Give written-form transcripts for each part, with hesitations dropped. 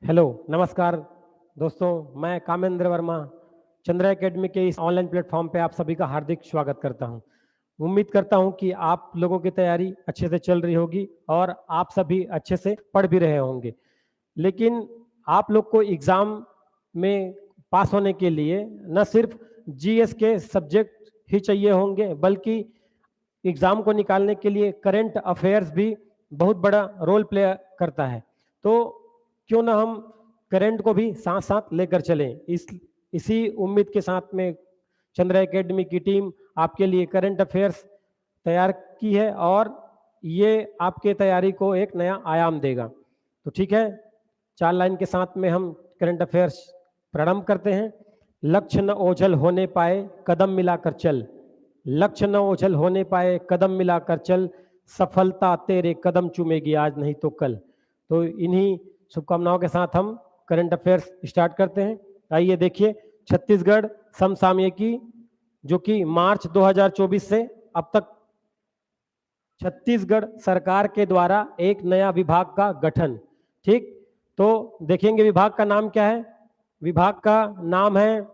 Hello, नमस्कार दोस्तों, मैं कामेंद्र वर्मा चंद्रा एकेडमी के इस ऑनलाइन प्लेटफॉर्म पे आप सभी का हार्दिक स्वागत करता हूं। उम्मीद करता हूं कि आप लोगों की तैयारी अच्छे से चल रही होगी और आप सभी अच्छे से पढ़ भी रहे होंगे। लेकिन आप लोग को एग्ज़ाम में पास होने के लिए न सिर्फ जीएस के सब्जेक्ट ही चाहिए होंगे, बल्कि एग्ज़ाम को निकालने के लिए करंट अफेयर्स भी बहुत बड़ा रोल प्ले करता है। तो क्यों ना हम करंट को भी साथ साथ लेकर चलें। इसी उम्मीद के साथ में चंद्रा एकेडमी की टीम आपके लिए करंट अफेयर्स तैयार की है और ये आपके तैयारी को एक नया आयाम देगा। तो ठीक है, 4 लाइन के साथ में हम करंट अफेयर्स प्रारंभ करते हैं। लक्ष्य न ओझल होने पाए, कदम मिलाकर चल। लक्ष्य न ओझल होने पाए, कदम मिलाकर चल। सफलता तेरे कदम चूमेगी आज नहीं तो कल। तो इन्हीं शुभकामनाओं के साथ हम करंट अफेयर्स स्टार्ट करते हैं। आइए देखिए, छत्तीसगढ़ समसामयिकी जो कि मार्च 2024 से अब तक छत्तीसगढ़ सरकार के द्वारा एक नया विभाग का गठन। ठीक, तो देखेंगे विभाग का नाम क्या है। विभाग का नाम है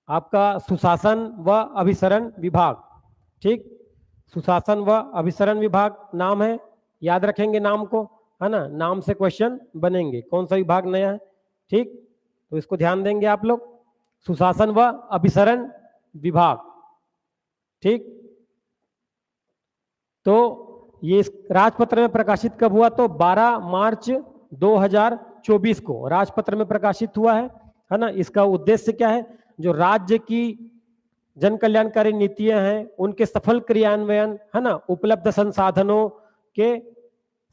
आपका सुशासन व अभिसरण विभाग। ठीक, सुशासन व अभिसरण विभाग नाम है, याद रखेंगे नाम को, है ना। नाम से क्वेश्चन बनेंगे, कौन सा विभाग नया है। ठीक, तो इसको ध्यान देंगे आप लोग, सुशासन व अभिसरण विभाग। ठीक, तो ये इस राजपत्र में प्रकाशित कब हुआ, तो 12 मार्च 2024 को राजपत्र में प्रकाशित हुआ है ना। इसका उद्देश्य क्या है, जो राज्य की जन कल्याणकारी नीतियां हैं उनके सफल क्रियान्वयन, है ना, उपलब्ध संसाधनों के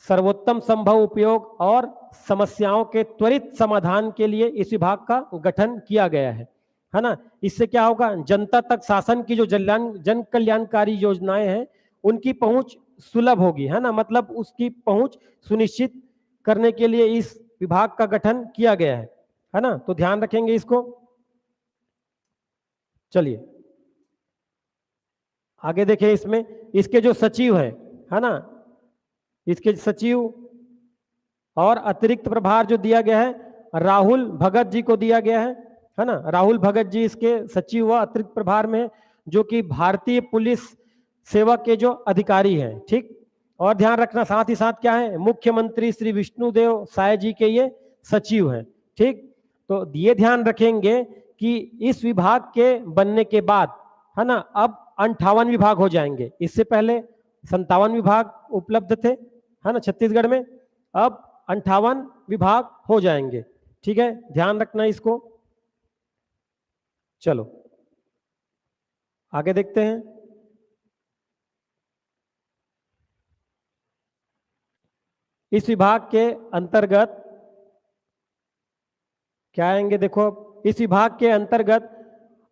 सर्वोत्तम संभव उपयोग और समस्याओं के त्वरित समाधान के लिए इस विभाग का गठन किया गया है ना। इससे क्या होगा, जनता तक शासन की जो जन कल्याणकारी योजनाएं हैं उनकी पहुंच सुलभ होगी, है ना। मतलब उसकी पहुंच सुनिश्चित करने के लिए इस विभाग का गठन किया गया है ना। तो ध्यान रखेंगे इसको। चलिए आगे देखें, इसमें इसके जो सचिव हैं, है ना, इसके सचिव और अतिरिक्त प्रभार जो दिया गया है राहुल भगत जी को दिया गया है ना। राहुल भगत जी इसके सचिव व अतिरिक्त प्रभार में, जो कि भारतीय पुलिस सेवा के जो अधिकारी हैं। ठीक, और ध्यान रखना साथ ही साथ क्या है, मुख्यमंत्री श्री विष्णुदेव साय जी के ये सचिव हैं। ठीक, तो ये ध्यान रखेंगे कि इस विभाग के बनने के बाद, है ना, अब 58 विभाग हो जाएंगे। इससे पहले 57 विभाग उपलब्ध थे, है ना, छत्तीसगढ़ में। अब 58 विभाग हो जाएंगे। ठीक है, ध्यान रखना इसको। चलो आगे देखते हैं। इस विभाग के अंतर्गत क्या आएंगे, देखो, इस विभाग के अंतर्गत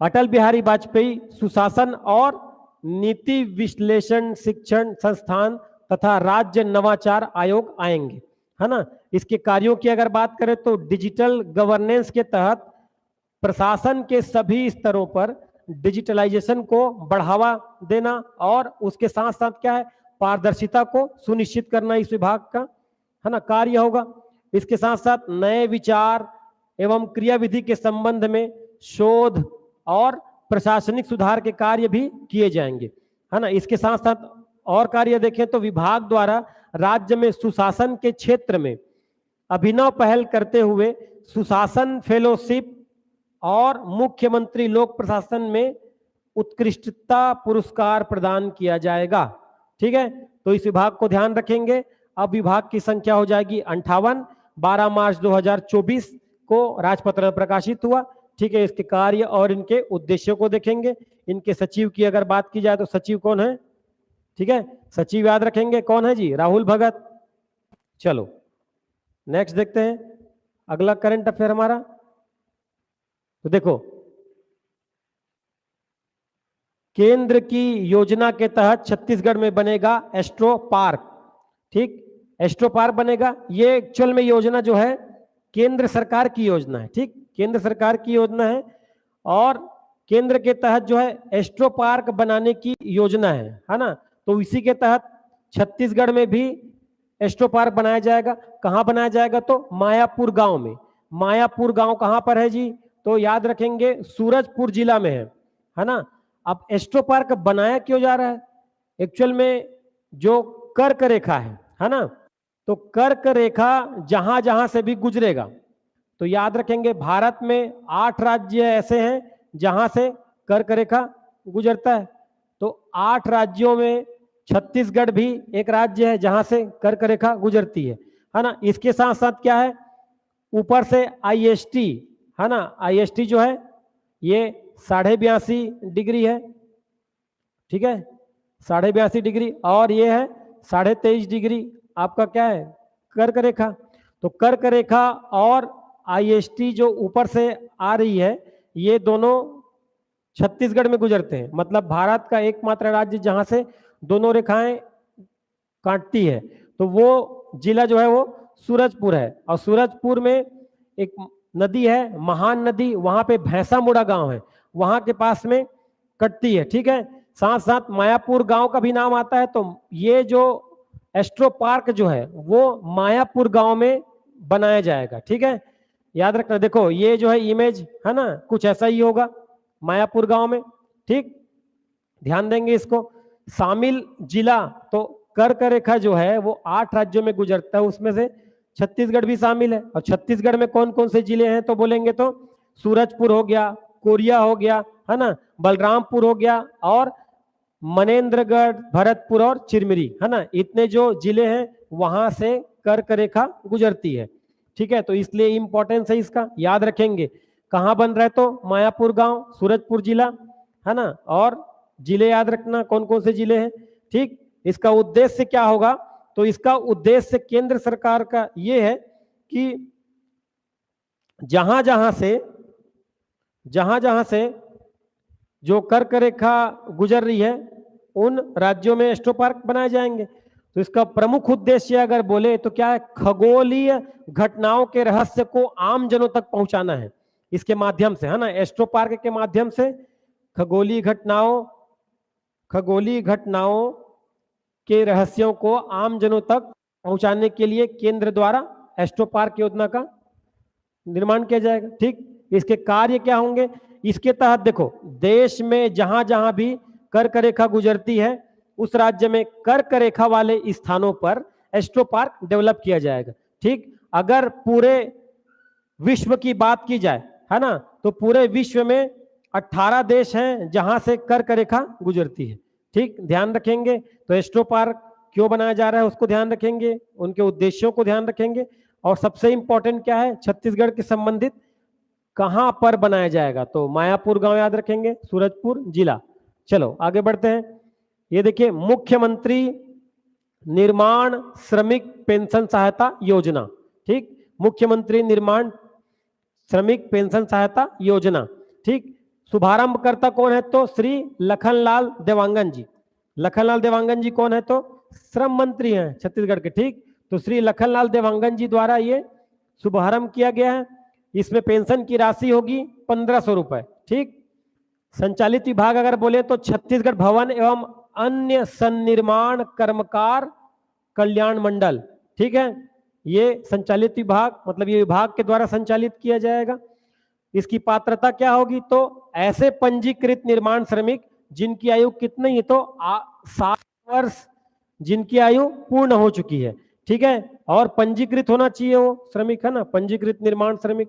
अटल बिहारी वाजपेयी सुशासन और नीति विश्लेषण शिक्षण संस्थान तथा राज्य नवाचार आयोग आएंगे, है ना। इसके कार्यों की अगर बात करें तो डिजिटल गवर्नेंस के तहत प्रशासन के सभी स्तरों पर डिजिटलाइजेशन को बढ़ावा देना और उसके साथ साथ क्या है, पारदर्शिता को सुनिश्चित करना इस विभाग का, है ना, कार्य होगा। इसके साथ साथ नए विचार एवं क्रियाविधि के संबंध में शोध और प्रशासनिक सुधार के कार्य भी किए जाएंगे, है ना। इसके साथ साथ और कार्य देखें तो विभाग द्वारा राज्य में सुशासन के क्षेत्र में अभिनव पहल करते हुए सुशासन फेलोशिप और मुख्यमंत्री लोक प्रशासन में उत्कृष्टता पुरस्कार प्रदान किया जाएगा। ठीक है, तो इस विभाग को ध्यान रखेंगे। अब विभाग की संख्या हो जाएगी 58। 12 मार्च 2024 को राजपत्र में प्रकाशित हुआ। ठीक है, इसके कार्य और इनके उद्देश्यों को देखेंगे। इनके सचिव की अगर बात की जाए तो सचिव कौन है, ठीक है, सचिव याद रखेंगे कौन है जी, राहुल भगत। चलो नेक्स्ट देखते हैं अगला करंट अफेयर हमारा। तो देखो, केंद्र की योजना के तहत छत्तीसगढ़ में बनेगा एस्ट्रो पार्क। ठीक, एस्ट्रो पार्क बनेगा। ये एक्चुअल में योजना जो है केंद्र सरकार की योजना है। ठीक, केंद्र सरकार की योजना है और केंद्र के तहत जो है एस्ट्रो पार्क बनाने की योजना है ना। तो इसी के तहत छत्तीसगढ़ में भी एस्ट्रो पार्क बनाया जाएगा। कहाँ बनाया जाएगा? तो मायापुर गांव में। मायापुर गांव कहाँ पर है जी? तो याद रखेंगे सूरजपुर जिला में है ना। अब एस्ट्रो पार्क बनाया क्यों जा रहा है? एक्चुअल में जो कर्क रेखा है ना, तो कर्क रेखा जहां जहां से भी गुजरेगा, तो याद रखेंगे भारत में 8 राज्य ऐसे हैं जहां से कर्क रेखा गुजरता है। तो 8 राज्यों में छत्तीसगढ़ भी एक राज्य है जहां से कर्क रेखा गुजरती है ना। इसके साथ साथ क्या है, ऊपर से आईएसटी है ना, आईएसटी जो है ये 82.5 डिग्री है, ठीक है, 82.5 डिग्री, और ये है 23.5 डिग्री आपका क्या है, कर्क रेखा। तो कर्क रेखा और आईएसटी जो ऊपर से आ रही है, ये दोनों छत्तीसगढ़ में गुजरते हैं। मतलब भारत का एकमात्र राज्य जहां से दोनों रेखाएं काटती है, तो वो जिला जो है वो सूरजपुर है। और सूरजपुर में एक नदी है, महान नदी, वहां पे भैंसा मुड़ा गांव है, वहां के पास में कटती है, ठीक है। साथ साथ मायापुर गांव का भी नाम आता है। तो ये जो एस्ट्रो पार्क जो है वो मायापुर गांव में बनाया जाएगा, ठीक है। याद रखना, देखो ये जो है इमेज है ना, कुछ ऐसा ही होगा मायापुर गांव में, ठीक, ध्यान देंगे इसको। शामिल जिला, तो कर्क रेखा जो है वो 8 राज्यों में गुजरता है, उसमें से छत्तीसगढ़ भी शामिल है। और छत्तीसगढ़ में कौन कौन से जिले हैं? तो बोलेंगे तो सूरजपुर हो गया, कोरिया हो गया है ना, बलरामपुर हो गया, और मनेन्द्रगढ़, भरतपुर और चिरमिरी है ना। इतने जो जिले हैं वहां से कर्क रेखा गुजरती है, ठीक है। तो इसलिए इंपॉर्टेंस है इसका, याद रखेंगे। कहाँ बन रहा है? तो मायापुर गांव, सूरजपुर जिला है ना। और जिले याद रखना कौन कौन से जिले हैं, ठीक। इसका उद्देश्य क्या होगा? तो इसका उद्देश्य केंद्र सरकार का ये है कि जहां जहां से जो कर्क रेखा गुजर रही है उन राज्यों में एस्ट्रो पार्क बनाए जाएंगे। तो इसका प्रमुख उद्देश्य अगर बोले तो क्या है? खगोलीय घटनाओं के रहस्य को आम जनों तक पहुंचाना है इसके माध्यम से, है ना। एस्ट्रो पार्क के माध्यम से खगोलीय घटनाओं के रहस्यों को आम जनों तक पहुंचाने के लिए केंद्र द्वारा एस्ट्रो पार्क योजना का निर्माण किया जाएगा, ठीक। इसके कार्य क्या होंगे? इसके तहत देखो, देश में जहां जहां भी कर्क रेखा गुजरती है उस राज्य में कर्क रेखा वाले स्थानों पर एस्ट्रो पार्क डेवलप किया जाएगा, ठीक। अगर पूरे विश्व की बात की जाए, है ना, तो पूरे विश्व में 18 देश हैं जहां से कर्क रेखा गुजरती है, ठीक, ध्यान रखेंगे। तो एस्ट्रो पार्क क्यों बनाया जा रहा है उसको ध्यान रखेंगे, उनके उद्देश्यों को ध्यान रखेंगे, और सबसे इंपॉर्टेंट क्या है, छत्तीसगढ़ के संबंधित कहां पर बनाया जाएगा? तो मायापुर गांव याद रखेंगे, सूरजपुर जिला। चलो आगे बढ़ते हैं। ये देखिए, मुख्यमंत्री निर्माण श्रमिक पेंशन सहायता योजना, ठीक, मुख्यमंत्री निर्माण श्रमिक पेंशन सहायता योजना, ठीक। शुभारंभकर्ता कौन है? तो श्री लखनलाल देवांगन जी। लखनलाल देवांगन जी कौन है? तो श्रम मंत्री हैं छत्तीसगढ़ के, ठीक। तो श्री लखनलाल देवांगन जी द्वारा ये शुभारंभ किया गया है। इसमें पेंशन की राशि होगी 1500 रुपए, ठीक। संचालित विभाग अगर बोले तो छत्तीसगढ़ भवन एवं अन्य सन्निर्माण कर्मकार कल्याण मंडल, ठीक है। ये संचालित विभाग, मतलब ये विभाग के द्वारा संचालित किया जाएगा। इसकी पात्रता क्या होगी? तो ऐसे पंजीकृत निर्माण श्रमिक जिनकी आयु कितनी है? तो 60 वर्ष जिनकी आयु पूर्ण हो चुकी है, ठीक है। और पंजीकृत होना चाहिए वो श्रमिक, है ना, पंजीकृत निर्माण श्रमिक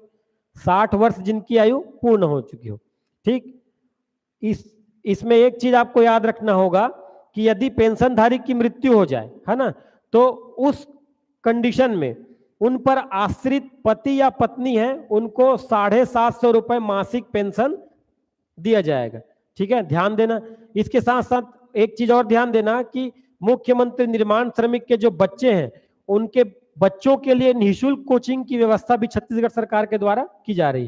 60 वर्ष जिनकी आयु पूर्ण हो चुकी हो, ठीक। इसमें एक चीज आपको याद रखना होगा कि यदि पेंशनधारी की मृत्यु हो जाए, है ना, तो उस कंडीशन में उन पर आश्रित पति या पत्नी है, उनको 750 रुपए मासिक पेंशन दिया जाएगा, ठीक है, ध्यान देना। इसके साथ साथ एक चीज और ध्यान देना कि मुख्यमंत्री निर्माण श्रमिक के जो बच्चे हैं उनके बच्चों के लिए निःशुल्क कोचिंग की व्यवस्था भी छत्तीसगढ़ सरकार के द्वारा की जा रही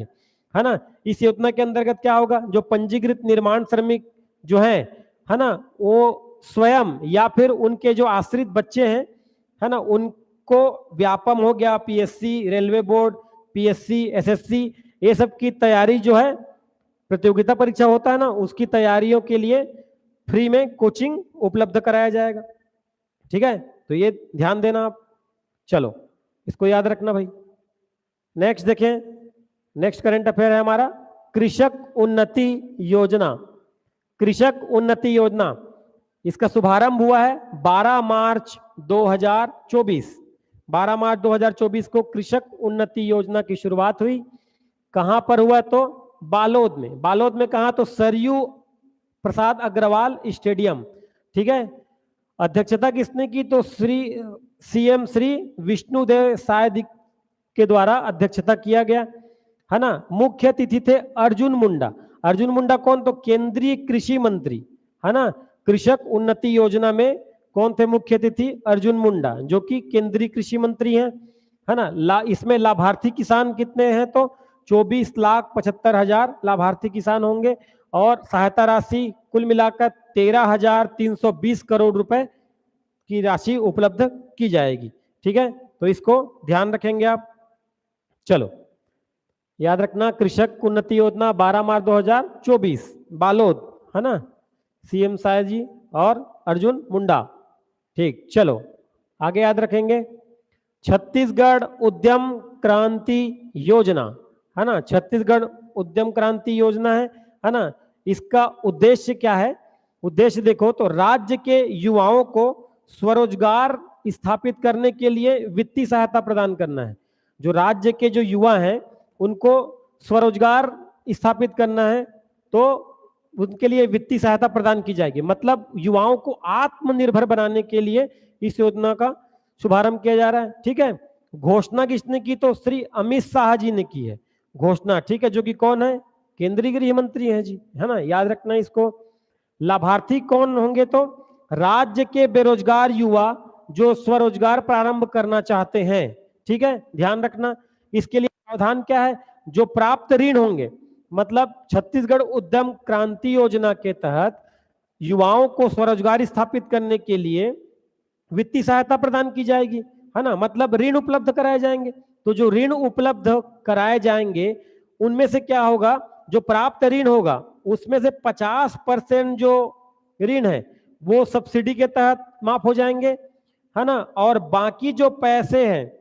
है ना। इस योजना के अंतर्गत क्या होगा? जो पंजीकृत निर्माण श्रमिक जो है ना, वो स्वयं या फिर उनके जो आश्रित बच्चे हैं, है ना, उनको व्यापम हो गया, PSC, railway board, PSC, SSC, ये सब की तैयारी जो है, प्रतियोगिता परीक्षा होता है ना, उसकी तैयारियों के लिए फ्री में कोचिंग उपलब्ध कराया जाएगा, ठीक है। तो ये ध्यान देना आप। चलो इसको याद रखना भाई। नेक्स्ट देखें, नेक्स्ट करंट अफेयर है हमारा कृषक उन्नति योजना। कृषक उन्नति योजना, इसका शुभारंभ हुआ है 12 मार्च 2024। 12 मार्च 2024 को कृषक उन्नति योजना की शुरुआत हुई। कहां पर हुआ? तो बालोद में। बालोद में कहा? तो सरयू प्रसाद अग्रवाल स्टेडियम। ठीक है। अध्यक्षता किसने की? तो सीएम श्री विष्णुदेव साय के द्वारा अध्यक्षता किया गया, है ना। मुख्य अतिथि थे अर्जुन मुंडा। अर्जुन मुंडा कौन? तो केंद्रीय कृषि मंत्री, है ना। कृषक उन्नति योजना में कौन थे मुख्य अतिथि? अर्जुन मुंडा, जो कि केंद्रीय कृषि मंत्री हैं, है ना। इसमें लाभार्थी किसान कितने हैं? तो 24,75,000 लाभार्थी किसान होंगे और सहायता राशि कुल मिलाकर 13,320 करोड़ रुपए की राशि उपलब्ध की जाएगी। ठीक है, तो इसको ध्यान रखेंगे आप। चलो याद रखना, कृषक उन्नति योजना 12 मार्च 2024 बालोद, है ना। सीएम साय जी और अर्जुन मुंडा। ठीक, चलो आगे याद रखेंगे छत्तीसगढ़ उद्यम क्रांति योजना, है ना। छत्तीसगढ़ उद्यम क्रांति योजना है ना। इसका उद्देश्य क्या है? उद्देश्य देखो तो राज्य के युवाओं को स्वरोजगार स्थापित करने के लिए वित्तीय सहायता प्रदान करना है। जो राज्य के जो युवा हैं उनको स्वरोजगार स्थापित करना है, तो उनके लिए वित्तीय सहायता प्रदान की जाएगी। मतलब युवाओं को आत्मनिर्भर बनाने के लिए इस योजना का शुभारंभ किया जा रहा है। ठीक है। घोषणा किसने की? तो श्री अमित शाह जी ने की है घोषणा। ठीक है, जो कि कौन है? केंद्रीय गृह मंत्री हैं जी, है ना। याद रखना इसको। लाभार्थी कौन होंगे? तो राज्य के बेरोजगार युवा जो स्वरोजगार प्रारंभ करना चाहते हैं। ठीक है, ध्यान रखना। इसके लिए प्रावधान क्या है? जो प्राप्त ऋण होंगे, मतलब छत्तीसगढ़ उद्यम क्रांति योजना के तहत युवाओं को स्वरोजगार स्थापित करने के लिए वित्तीय सहायता प्रदान की जाएगी, है ना। मतलब ऋण उपलब्ध कराए जाएंगे। तो जो ऋण उपलब्ध कराए जाएंगे उनमें से क्या होगा? जो प्राप्त ऋण होगा उसमें से 50% जो ऋण है वो सब्सिडी के तहत माफ हो जाएंगे, है ना। और बाकी जो पैसे हैं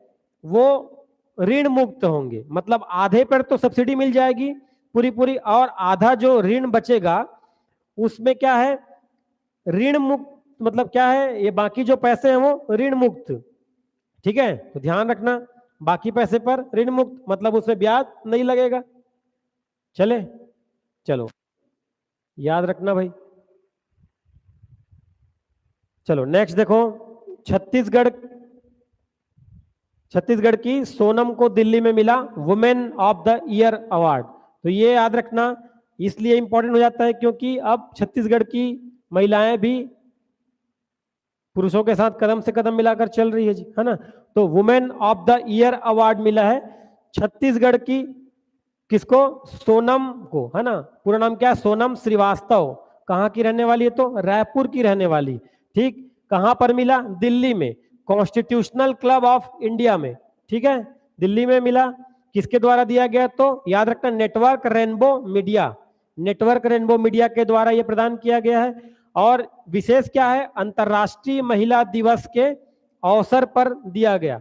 वो ऋण मुक्त होंगे। मतलब आधे पर तो सब्सिडी मिल जाएगी पूरी पूरी, और आधा जो ऋण बचेगा उसमें क्या है? ऋण मुक्त। मतलब क्या है? ये बाकी जो पैसे हैं वो ऋण मुक्त। ठीक है, तो ध्यान रखना, बाकी पैसे पर ऋण मुक्त, मतलब उसमें ब्याज नहीं लगेगा। चले, चलो याद रखना भाई। चलो नेक्स्ट देखो, छत्तीसगढ़ की सोनम को दिल्ली में मिला women of the year award. तो ये याद रखना इसलिए इंपॉर्टेंट हो जाता है क्योंकि अब छत्तीसगढ़ की महिलाएं भी पुरुषों के साथ कदम से कदम मिलाकर चल रही है जी, है ना। तो women of the year award मिला है छत्तीसगढ़ की किसको? सोनम को, है ना। पूरा नाम क्या है? सोनम श्रीवास्तव। कहाँ की रहने वाली है? तो रायपुर की रहने वाली। ठीक, कहां पर मिला? दिल्ली में, कॉन्स्टिट्यूशनल क्लब ऑफ इंडिया में। ठीक है, दिल्ली में मिला। किसके द्वारा दिया गया? तो याद रखना, network rainbow media. Network rainbow media के द्वारा यह प्रदान किया गया है। और विशेष क्या है? अंतर्राष्ट्रीय महिला दिवस के अवसर पर दिया गया।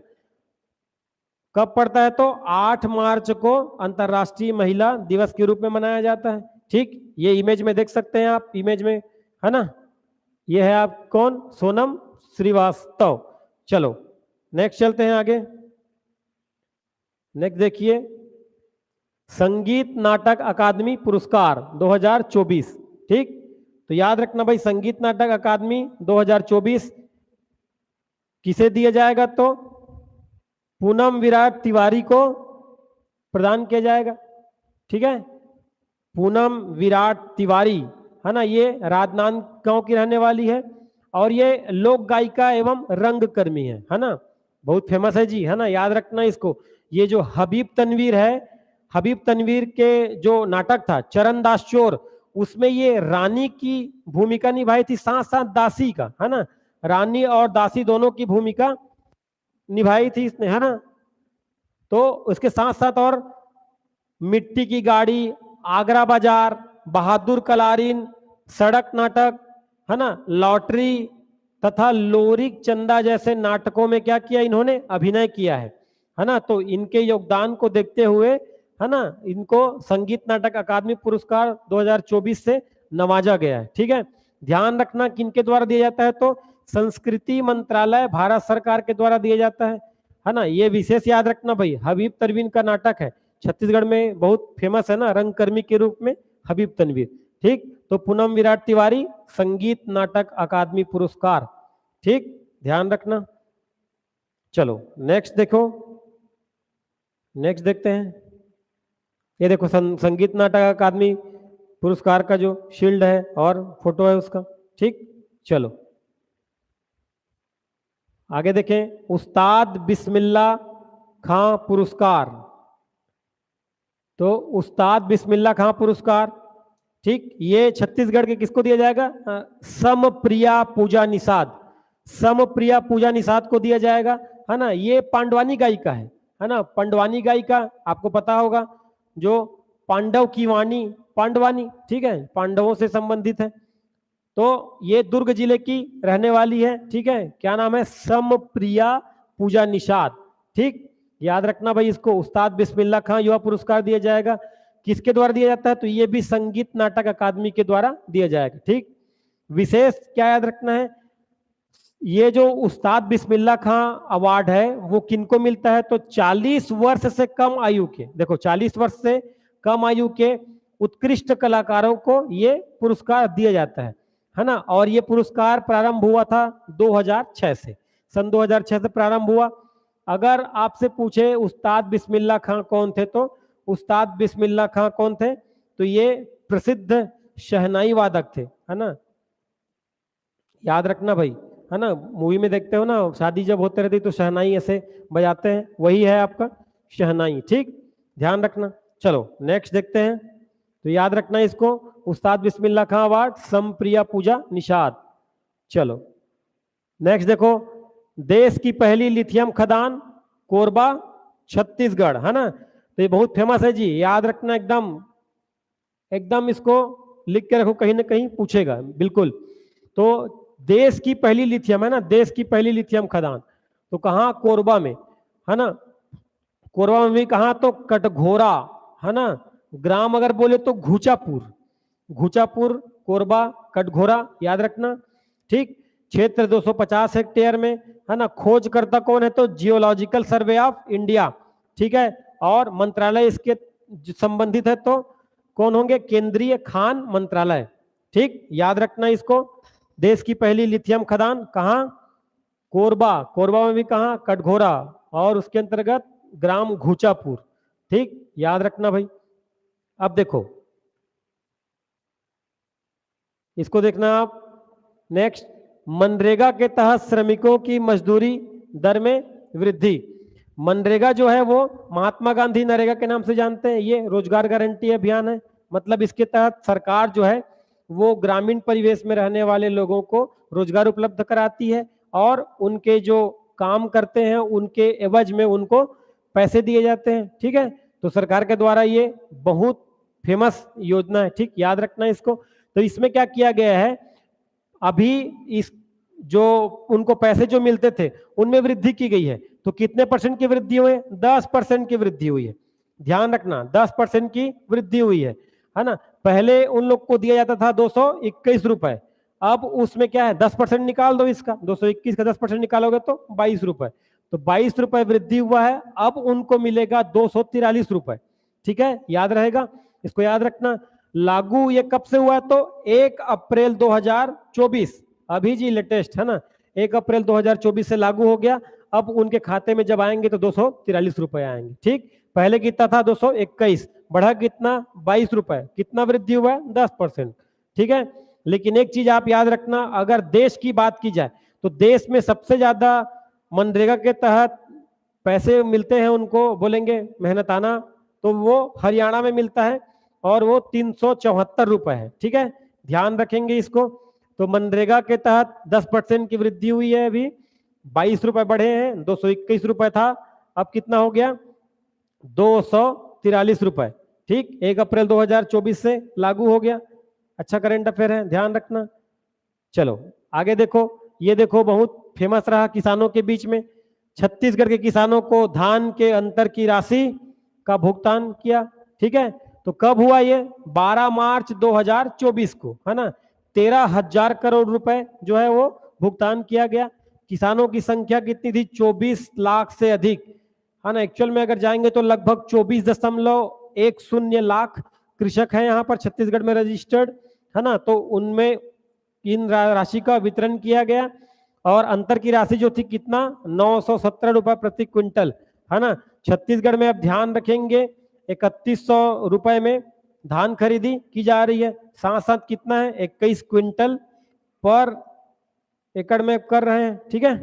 कब पड़ता है? तो 8 मार्च को अंतर्राष्ट्रीय महिला दिवस के रूप में मनाया जाता है। ठीक, ये इमेज में देख सकते हैं आप, इमेज में, है ना। ये है आप कौन? सोनम श्रीवास्तव। चलो नेक्स्ट चलते हैं आगे। नेक्स्ट देखिए, संगीत नाटक अकादमी पुरस्कार 2024। ठीक, तो याद रखना भाई, संगीत नाटक अकादमी 2024 किसे दिया जाएगा? तो पूनम विराट तिवारी को प्रदान किया जाएगा। ठीक है, पूनम विराट तिवारी, है ना। ये राजनांदगांव की रहने वाली है और ये लोक गायिका एवं रंगकर्मी है ना। बहुत फेमस है जी, है ना। याद रखना इसको। ये जो हबीब तनवीर है, हबीब तनवीर के जो नाटक था चरणदास चोर, उसमें ये रानी की भूमिका निभाई थी, साथ साथ दासी का, है ना। रानी और दासी दोनों की भूमिका निभाई थी इसने, है ना। तो उसके साथ साथ और मिट्टी की गाड़ी, आगरा बाजार, बहादुर कलारीन, सड़क नाटक, है ना, लॉटरी, तथा लोरिक चंदा जैसे नाटकों में क्या किया इन्होंने, अभिनय किया है ना। तो इनके योगदान को देखते हुए है ना इनको संगीत नाटक अकादमी पुरस्कार 2024 से नवाजा गया है। ठीक है, ध्यान रखना किनके द्वारा दिया जाता है, तो संस्कृति मंत्रालय भारत सरकार के द्वारा दिया जाता है ना। ये विशेष याद रखना भाई, हबीब तनवीर का नाटक है, छत्तीसगढ़ में बहुत फेमस है ना, रंगकर्मी के रूप में हबीब तनवीर। ठीक, तो पूनम विराट तिवारी संगीत नाटक अकादमी पुरस्कार। ठीक, ध्यान रखना। चलो नेक्स्ट देखो, नेक्स्ट देखते हैं। ये देखो संगीत नाटक अकादमी पुरस्कार का जो शील्ड है और फोटो है उसका। ठीक, चलो आगे देखें, उस्ताद बिस्मिल्लाह खां पुरस्कार। तो उस्ताद बिस्मिल्लाह खां पुरस्कार, ठीक, ये छत्तीसगढ़ के किसको दिया जाएगा, समप्रिया पूजा निषाद, समप्रिया पूजा निषाद को दिया जाएगा, है ना। ये पांडवानी गायिका है ना, पांडवानी गायिका आपको पता होगा, जो पांडव की वाणी पांडवानी, ठीक है, पांडवों से संबंधित है। तो ये दुर्ग जिले की रहने वाली है। ठीक है, क्या नाम है, समप्रिया पूजा निषाद। ठीक, याद रखना भाई इसको, उस्ताद बिस्मिल्लाह खां युवा पुरस्कार दिया जाएगा, किसके द्वारा दिया जाता है, तो ये भी संगीत नाटक अकादमी के द्वारा दिया जाएगा। ठीक, विशेष क्या याद रखना है, ये जो उस्ताद बिस्मिल्लाह खां अवार्ड है वो किनको मिलता है, तो 40 वर्ष से कम आयु के, देखो 40 वर्ष से कम आयु के उत्कृष्ट कलाकारों को ये पुरस्कार दिया जाता है ना। और ये पुरस्कार प्रारंभ हुआ था 2006 से, सन 2006 से प्रारंभ हुआ। अगर आपसे पूछे उस्ताद बिस्मिल्लाह खां कौन थे, तो उस्ताद बिस्मिल्लाह खां कौन थे, तो ये प्रसिद्ध शहनाई वादक थे, है ना। याद रखना भाई, है ना, मूवी में देखते हो ना, शादी जब होते रहती तो शहनाई ऐसे बजाते हैं, वही है आपका शहनाई। ठीक, ध्यान रखना। चलो नेक्स्ट देखते हैं, तो याद रखना इसको, उस्ताद बिस्मिल्लाह खां अवार्ड, समप्रिया पूजा निषाद। चलो नेक्स्ट देखो, देश की पहली लिथियम खदान कोरबा छत्तीसगढ़, है ना। तो ये बहुत फेमस है जी, याद रखना, एकदम एकदम इसको लिख के रखो, कहीं ना कहीं पूछेगा बिल्कुल। तो देश की पहली लिथियम, है ना, देश की पहली लिथियम खदान, तो कहाँ, कोरबा में, है ना। कोरबा में भी कहाँ, तो कटघोरा, है ना। ग्राम अगर बोले तो घुचापुर, घुचापुर, कोरबा, कटघोरा, याद रखना। ठीक, क्षेत्र 250 हेक्टेयर में, है ना। खोजकर्ता कौन है, तो जियोलॉजिकल सर्वे ऑफ इंडिया। ठीक है, और मंत्रालय इसके संबंधित है, तो कौन होंगे, केंद्रीय खान मंत्रालय। ठीक, याद रखना इसको, देश की पहली लिथियम खदान कहाँ, कोरबा, कोरबा में भी कहाँ, कटघोरा, और उसके अंतर्गत ग्राम घुचापुर। ठीक, याद रखना भाई। अब देखो इसको देखना आप, नेक्स्ट, मनरेगा के तहत श्रमिकों की मजदूरी दर में वृद्धि। मनरेगा जो है वो महात्मा गांधी नरेगा के नाम से जानते हैं, ये रोजगार गारंटी अभियान है। मतलब इसके तहत सरकार जो है वो ग्रामीण परिवेश में रहने वाले लोगों को रोजगार उपलब्ध कराती है, और उनके जो काम करते हैं उनके एवज में उनको पैसे दिए जाते हैं। ठीक है, तो सरकार के द्वारा ये बहुत फेमस योजना है। ठीक, याद रखना इसको। तो इसमें क्या किया गया है, अभी इस जो उनको पैसे जो मिलते थे उनमें वृद्धि की गई है। तो कितने परसेंट की वृद्धि हुई है, 10% की वृद्धि हुई है। ध्यान रखना, 10% की वृद्धि हुई है ना। पहले उन लोग को दिया जाता था 221 रुपए, अब उसमें क्या है, 10% निकाल दो इसका, 221 का 10% निकालोगे तो 22 रुपए, तो 22 रुपए वृद्धि हुआ है, अब उनको मिलेगा 243 रुपए। ठीक है, याद रहेगा, इसको याद रखना। लागू ये कब से हुआ है, तो 1 अप्रैल 2024, अभी जी लेटेस्ट, है ना, 1 अप्रैल 2024 से लागू हो गया। अब उनके खाते में जब आएंगे तो 243 रुपए आएंगे। ठीक, पहले कितना था, 221, बढ़ा कितना, 22 रुपए, कितना वृद्धि हुआ है, 10%। ठीक है, लेकिन एक चीज आप याद रखना, अगर देश की बात की जाए तो देश में सबसे ज्यादा मनरेगा के तहत पैसे मिलते हैं उनको, बोलेंगे मेहनताना, तो वो हरियाणा में मिलता है, और वो 374 रुपए है। ठीक है, ध्यान रखेंगे इसको। तो मनरेगा के तहत 10% की वृद्धि हुई है, अभी 22 रुपए बढ़े हैं, 221 रुपए था, अब कितना हो गया, 243 रुपए। ठीक, 1 अप्रैल 2024 से लागू हो गया। अच्छा करंट अफेयर है, ध्यान रखना। चलो आगे देखो, ये देखो बहुत फेमस रहा किसानों के बीच में। छत्तीसगढ़ के किसानों को धान के अंतर की राशि का भुगतान किया। ठीक है, तो कब हुआ ये? 12 मार्च 2024 को, है ना। 13,000 करोड़ रुपए जो है वो भुगतान किया गया। किसानों की संख्या कितनी थी? 24 लाख से अधिक, है ना। एक्चुअल में अगर जाएंगे तो लगभग 24.10 लाख कृषक हैं यहाँ पर छत्तीसगढ़ में रजिस्टर्ड, है ना। तो उनमें इन राशि का वितरण किया गया और अंतर की राशि जो थी कितना? 917 रुपए प्रति क्विंटल, है ना। छत्तीसगढ़ में अब ध्यान रखेंगे 3100 रुपए में धान खरीदी की जा रही है। साथ साथ कितना है? 21 क्विंटल पर एकड़ में कर रहे हैं। ठीक है,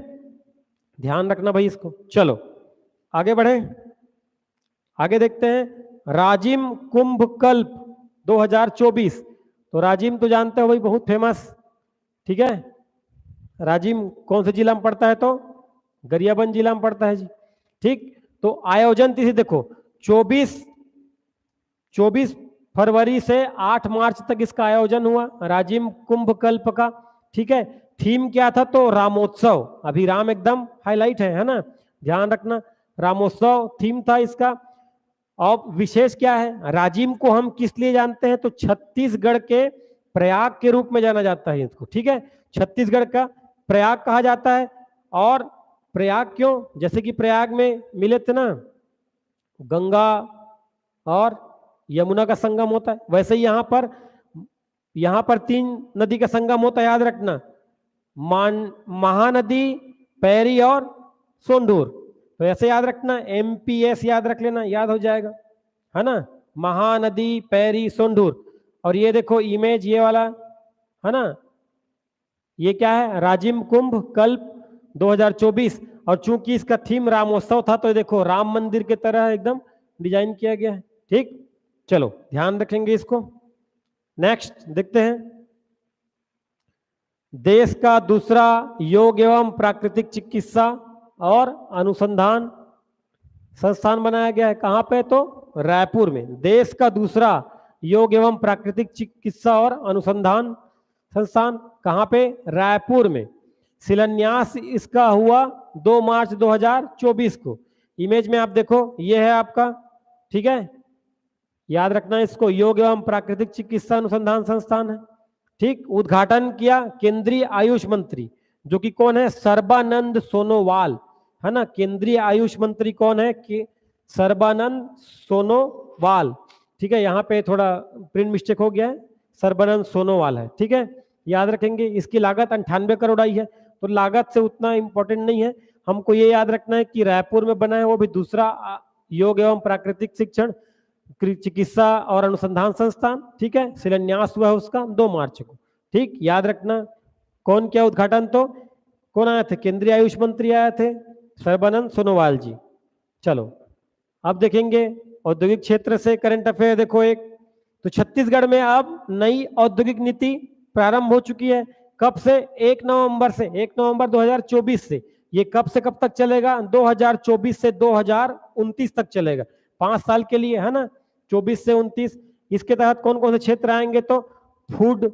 ध्यान रखना भाई इसको। चलो आगे बढ़े, आगे देखते हैं राजिम कुंभ कल्प 2024। तो राजिम तो जानते हो भाई, बहुत फेमस। ठीक है, राजिम कौन से जिला में पड़ता है? तो गरियाबंद जिला में पड़ता है जी। ठीक, तो आयोजन तिथि देखो 24 फरवरी से 8 मार्च तक इसका आयोजन हुआ राजिम कुंभ कल्प का। ठीक है, थीम क्या था? तो रामोत्सव। अभी राम एकदम हाईलाइट है ना, ध्यान रखना। रामोत्सव थीम था इसका। और विशेष क्या है? राजिम को हम किस लिए जानते हैं? तो छत्तीसगढ़ के प्रयाग के रूप में जाना जाता है इसको। ठीक है, छत्तीसगढ़ का प्रयाग कहा जाता है। और प्रयाग क्यों? जैसे कि प्रयाग में मिले थे ना गंगा और यमुना का संगम होता है, वैसे ही यहाँ पर 3 नदी का संगम होता है, याद रखना। महानदी, पैरी और सोंढूर। तो ऐसे याद रखना, MPS याद रख लेना, याद हो जाएगा, है ना। महानदी, पैरी, सोंढूर। और ये देखो इमेज ये वाला, है ना, ये क्या है? राजिम कुंभ कल्प 2024। और चूंकि इसका थीम रामोत्सव था तो देखो राम मंदिर के तरह एकदम डिजाइन किया गया है। ठीक, चलो ध्यान रखेंगे इसको। नेक्स्ट देखते हैं, देश का दूसरा योग एवं प्राकृतिक चिकित्सा और अनुसंधान संस्थान बनाया गया है। कहां पे? तो रायपुर में। देश का दूसरा योग एवं प्राकृतिक चिकित्सा और अनुसंधान संस्थान कहां पे? रायपुर में। शिलान्यास इसका हुआ 2 मार्च 2024 को। इमेज में आप देखो, ये है आपका। ठीक है, याद रखना इसको, योग एवं प्राकृतिक चिकित्सा अनुसंधान संस्थान है। ठीक, उद्घाटन किया केंद्रीय आयुष मंत्री, जो कि कौन है? सर्बानंद सोनोवाल, है ना। केंद्रीय आयुष मंत्री कौन है? कि सर्बानंद सोनोवाल। ठीक है, यहाँ पे थोड़ा प्रिंट मिस्टेक हो गया है, सर्बानंद सोनोवाल है। ठीक है, याद रखेंगे। इसकी लागत 98 करोड़ आई है, तो लागत से उतना इंपॉर्टेंट नहीं है। हमको ये याद रखना है कि रायपुर में बना है, वो भी दूसरा योग एवं प्राकृतिक शिक्षण चिकित्सा और अनुसंधान संस्थान। ठीक है, शिलान्यास हुआ है उसका 2 मार्च को। ठीक, याद रखना। कौन किया उद्घाटन? तो कौन आए थे? केंद्रीय आयुष मंत्री आए थे, सर्बानंद सोनोवाल जी। चलो अब देखेंगे औद्योगिक क्षेत्र से करंट अफेयर। देखो एक तो छत्तीसगढ़ में अब नई औद्योगिक नीति प्रारंभ हो चुकी है। कब से? 1 नवंबर से, 1 नवंबर 2024 से। ये कब से कब तक चलेगा? 2024 से 2029 तक चलेगा, 5 साल के लिए, है ना। 24 से 29। इसके तहत कौन कौन से क्षेत्र आएंगे? तो फूड,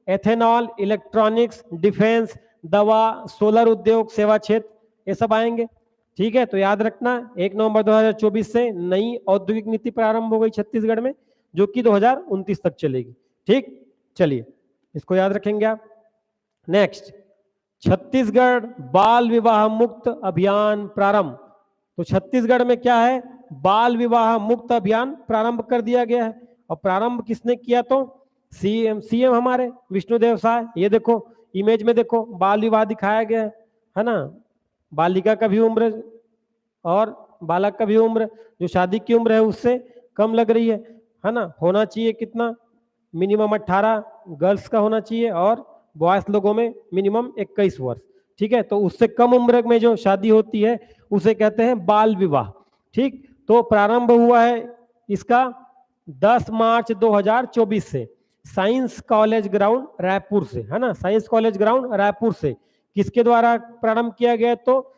एथेनॉल, इलेक्ट्रॉनिक्स, डिफेंस, दवा, सोलर उद्योग, सेवा क्षेत्र, ये सब आएंगे। ठीक है, तो याद रखना 1 नवंबर 2024 से नई औद्योगिक नीति प्रारंभ हो गई छत्तीसगढ़ में, जो कि 2029 तक चलेगी। ठीक, चलिए इसको याद रखेंगे आप। नेक्स्ट, छत्तीसगढ़ बाल विवाह मुक्त अभियान प्रारंभ। तो छत्तीसगढ़ में क्या है? बाल विवाह मुक्त अभियान प्रारंभ कर दिया गया है। और प्रारंभ किसने किया? तो सीएम हमारे विष्णुदेव साय। ये देखो इमेज में देखो बाल विवाह दिखाया गया है ना। बालिका का भी उम्र और बालक का भी उम्र, जो शादी की उम्र है उससे कम लग रही है ना। होना चाहिए कितना? मिनिमम 18 गर्ल्स का होना चाहिए और बॉयज लोगों में मिनिमम 21 वर्ष। ठीक है, तो उससे कम उम्र में जो शादी होती है उसे कहते हैं बाल विवाह। ठीक, तो प्रारंभ हुआ है इसका 10 मार्च 2024 से साइंस कॉलेज ग्राउंड रायपुर से, है ना। साइंस कॉलेज ग्राउंड रायपुर से किसके द्वारा प्रारंभ किया गया? तो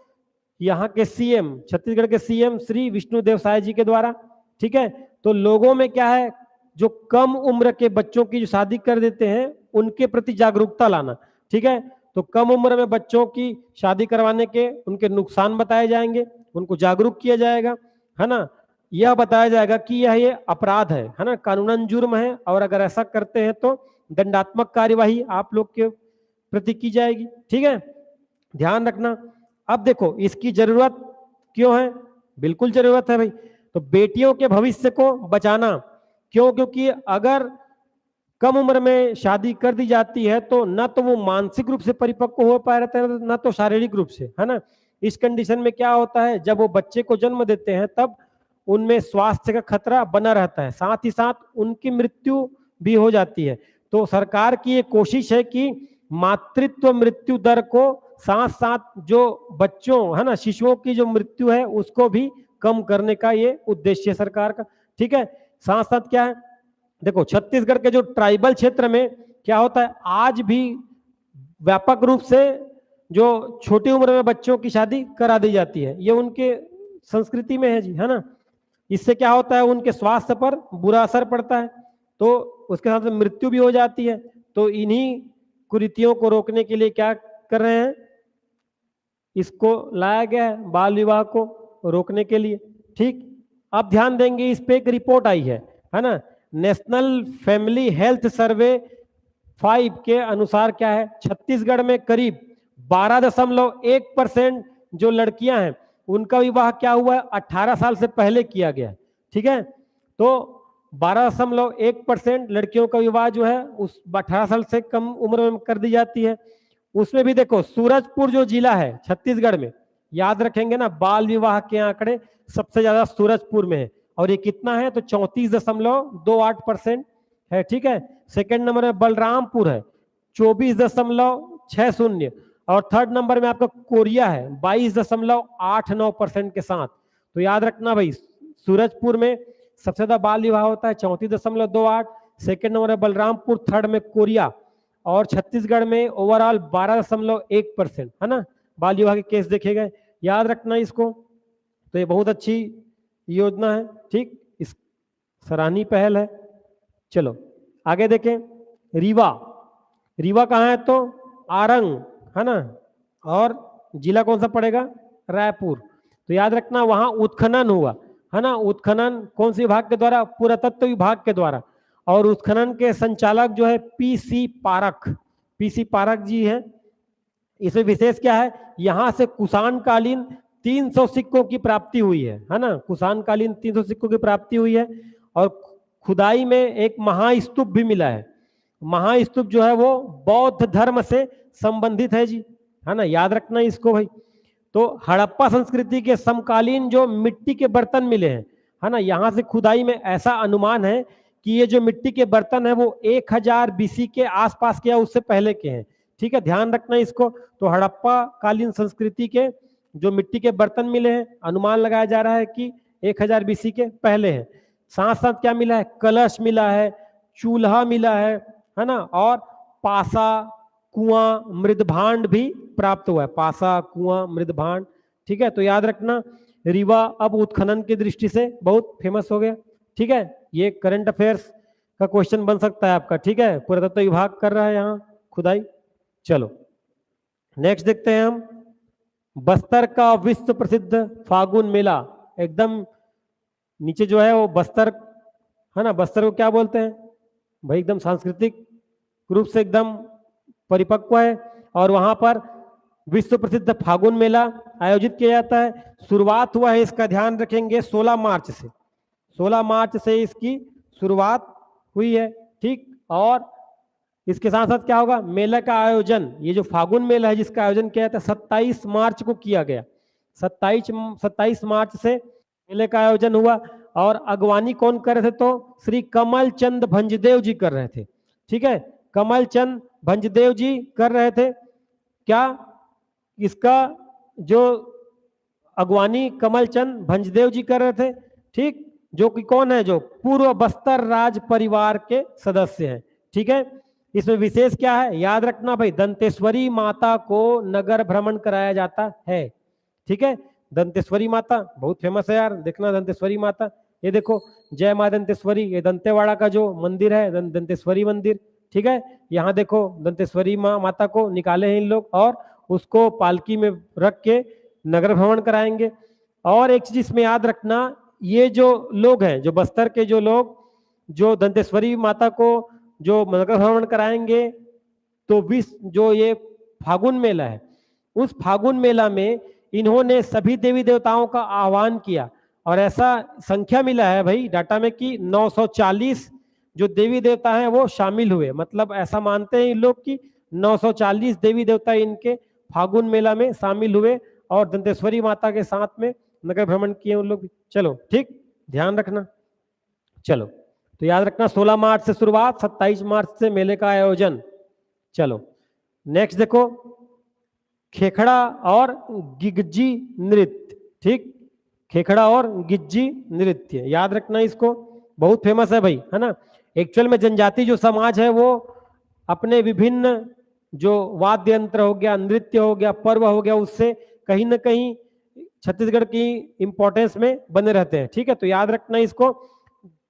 यहाँ के सीएम, छत्तीसगढ़ के सीएम श्री विष्णुदेव साय जी के द्वारा। ठीक है, तो लोगों में क्या है? जो कम उम्र के बच्चों की जो शादी कर देते हैं उनके प्रति जागरूकता लाना। ठीक है, तो कम उम्र में बच्चों की शादी करवाने के उनके नुकसान बताए जाएंगे, उनको जागरूक किया जाएगा, है ना। यह बताया जाएगा कि ये अपराध है ना, कानूनन जुर्म है, और अगर ऐसा करते हैं तो दंडात्मक कार्यवाही आप लोग के प्रति की जाएगी। ठीक है, ध्यान रखना। अब देखो इसकी जरूरत क्यों है, बिल्कुल जरूरत है भाई। तो बेटियों के भविष्य को बचाना क्यों, क्योंकि अगर कम उम्र में शादी कर दी जाती है तो न तो वो मानसिक रूप से परिपक्व हो पा रहे हैं, न तो शारीरिक रूप से, है ना। इस कंडीशन में क्या होता है, जब वो बच्चे को जन्म देते हैं तब उनमें स्वास्थ्य का खतरा बना रहता है, साथ ही साथ उनकी मृत्यु भी हो जाती है। तो सरकार की ये कोशिश है कि मातृत्व मृत्यु दर को साथ साथ जो बच्चों, है ना, शिशुओं की जो मृत्यु है उसको भी कम करने का ये उद्देश्य है सरकार का। ठीक है, साथ साथ क्या है, देखो छत्तीसगढ़ के जो ट्राइबल क्षेत्र में क्या होता है, आज भी व्यापक रूप से जो छोटी उम्र में बच्चों की शादी करा दी जाती है, ये उनके संस्कृति में है जी, है ना। इससे क्या होता है, उनके स्वास्थ्य पर बुरा असर पड़ता है, तो उसके साथ मृत्यु भी हो जाती है। तो इन्हीं कुरीतियों को रोकने के लिए क्या कर रहे हैं, इसको लाया गया है बाल विवाह को रोकने के लिए। ठीक, अब ध्यान देंगे, इस पे एक रिपोर्ट आई है ना, नेशनल फैमिली हेल्थ सर्वे 5 के अनुसार क्या है, छत्तीसगढ़ में करीब 12.1% जो लड़कियां हैं उनका विवाह क्या हुआ है, 18 साल से पहले किया गया है। ठीक है, तो 12.1% लड़कियों का विवाह जो है उस 18 साल से कम उम्र में कर दी जाती है। उसमें भी देखो सूरजपुर जो जिला है छत्तीसगढ़ में, याद रखेंगे ना, बाल विवाह के आंकड़े सबसे ज्यादा सूरजपुर में है, और ये कितना है, तो 34.28% है। ठीक है, सेकंड नंबर में बलरामपुर है 24.60, और थर्ड नंबर में आपका कोरिया है 22.89% के साथ। तो याद रखना भाई, सूरजपुर में सबसे ज्यादा बाल विवाह होता है 34.28, सेकंड नंबर है बलरामपुर, थर्ड में कोरिया, और छत्तीसगढ़ में ओवरऑल 12.1%, है ना, बाल विवाह के केस देखे गए। याद रखना इसको, तो ये बहुत अच्छी योजना है। ठीक, इस सराहनीय पहल है। चलो आगे देखें, रीवा, रीवा कहाँ है, तो आरंग, है ना, और जिला कौन सा पड़ेगा, रायपुर। तो याद रखना वहां उत्खनन हुआ, है ना, उत्खनन कौन से विभाग के द्वारा, पुरातत्व विभाग के द्वारा, और उत्खनन के संचालक जो है पीसी पारक जी हैं। इसमें विशेष क्या है, यहां से कुषाण कालीन 300 सिक्कों की प्राप्ति हुई है ना, कुषाण कालीन 300 सिक्कों की प्राप्ति हुई है, और खुदाई में एक महास्तूप भी मिला है। महास्तूप जो है वो बौद्ध धर्म से संबंधित है जी, है ना, याद रखना इसको भाई। तो हड़प्पा संस्कृति के समकालीन जो मिट्टी के बर्तन मिले हैं, है ना, यहाँ से खुदाई में ऐसा अनुमान है कि ये जो मिट्टी के बर्तन है वो 1000 BC के आसपास के या उससे पहले के हैं। ठीक है, ध्यान रखना इसको। तो हड़प्पा कालीन संस्कृति के जो मिट्टी के बर्तन मिले हैं, अनुमान लगाया जा रहा है कि 1000 BC के पहले हैं। साथ साथ क्या मिला है, कलश मिला है, चूल्हा मिला है ना, और पासा, कुआं, मृदभांड भी प्राप्त हुआ है, पासा, कुआं, मृदभांड। ठीक है, तो याद रखना रीवा अब उत्खनन की दृष्टि से बहुत फेमस हो गया। ठीक है, ये करंट अफेयर्स का क्वेश्चन बन सकता है आपका। ठीक है, पुरातत्व विभाग कर रहा है यहाँ खुदाई। चलो नेक्स्ट देखते हैं हम, बस्तर का विश्व प्रसिद्ध फागुन मेला। एकदम नीचे जो है वो बस्तर, है ना, बस्तर को क्या बोलते हैं भाई, एकदम सांस्कृतिक रूप से एकदम परिपक्व है, और वहां पर विश्व प्रसिद्ध फागुन मेला आयोजित किया जाता है। शुरुआत हुआ है इसका, ध्यान रखेंगे, 16 मार्च से, 16 मार्च से इसकी शुरुआत हुई है। ठीक, और इसके साथ साथ क्या होगा, मेला का आयोजन, ये जो फागुन मेला है जिसका आयोजन किया था 27 मार्च को किया गया, 27 मार्च से मेले का आयोजन हुआ, और अगवानी कौन कर रहे थे, तो श्री कमल चंद भंजदेव जी कर रहे थे। ठीक है, कमल चंद भंजदेव जी कर रहे थे क्या, इसका जो अगवानी कमल चंद भंजदेव जी कर रहे थे। ठीक, जो कि कौन है, जो पूर्व बस्तर राज परिवार के सदस्य हैं। ठीक है, इसमें विशेष क्या है, याद रखना भाई, दंतेश्वरी माता को नगर भ्रमण कराया जाता है। ठीक है, दंतेश्वरी माता बहुत फेमस है यार, देखना दंतेश्वरी माता, ये देखो जय मां दंतेश्वरी, ये दंतेवाड़ा का जो मंदिर है दंतेश्वरी मंदिर, ठीक है। यहाँ देखो दंतेश्वरी माता को निकाले हैं इन लोग और उसको पालकी में रख के नगर भ्रमण कराएंगे। और एक चीज इसमें याद रखना, ये जो लोग हैं, जो बस्तर के जो लोग जो दंतेश्वरी माता को जो नगर भ्रमण कराएंगे, तो जो ये फागुन मेला है, उस फागुन मेला में इन्होंने सभी देवी देवताओं का आह्वान किया और ऐसा संख्या मिला है भाई डाटा में कि 940 जो देवी देवता हैं वो शामिल हुए। मतलब ऐसा मानते हैं इन लोग कि 940 देवी देवता इनके फागुन मेला में शामिल हुए और दंतेश्वरी माता के साथ में नगर भ्रमण किए उन लोग। चलो ठीक, ध्यान रखना। चलो तो याद रखना 16 मार्च से शुरुआत, 27 मार्च से मेले का आयोजन। चलो नेक्स्ट देखो, खेखड़ा और गिग्जी नृत्य। ठीक, खेखड़ा और गिज्जी नृत्य याद रखना, इसको बहुत फेमस है भाई, है ना। एक्चुअल में जनजाति जो समाज है वो अपने विभिन्न जो वाद्य यंत्र हो गया, नृत्य हो गया, पर्व हो गया, उससे कहीं ना कहीं छत्तीसगढ़ की इंपॉर्टेंस में बने रहते हैं। ठीक है, तो याद रखना इसको,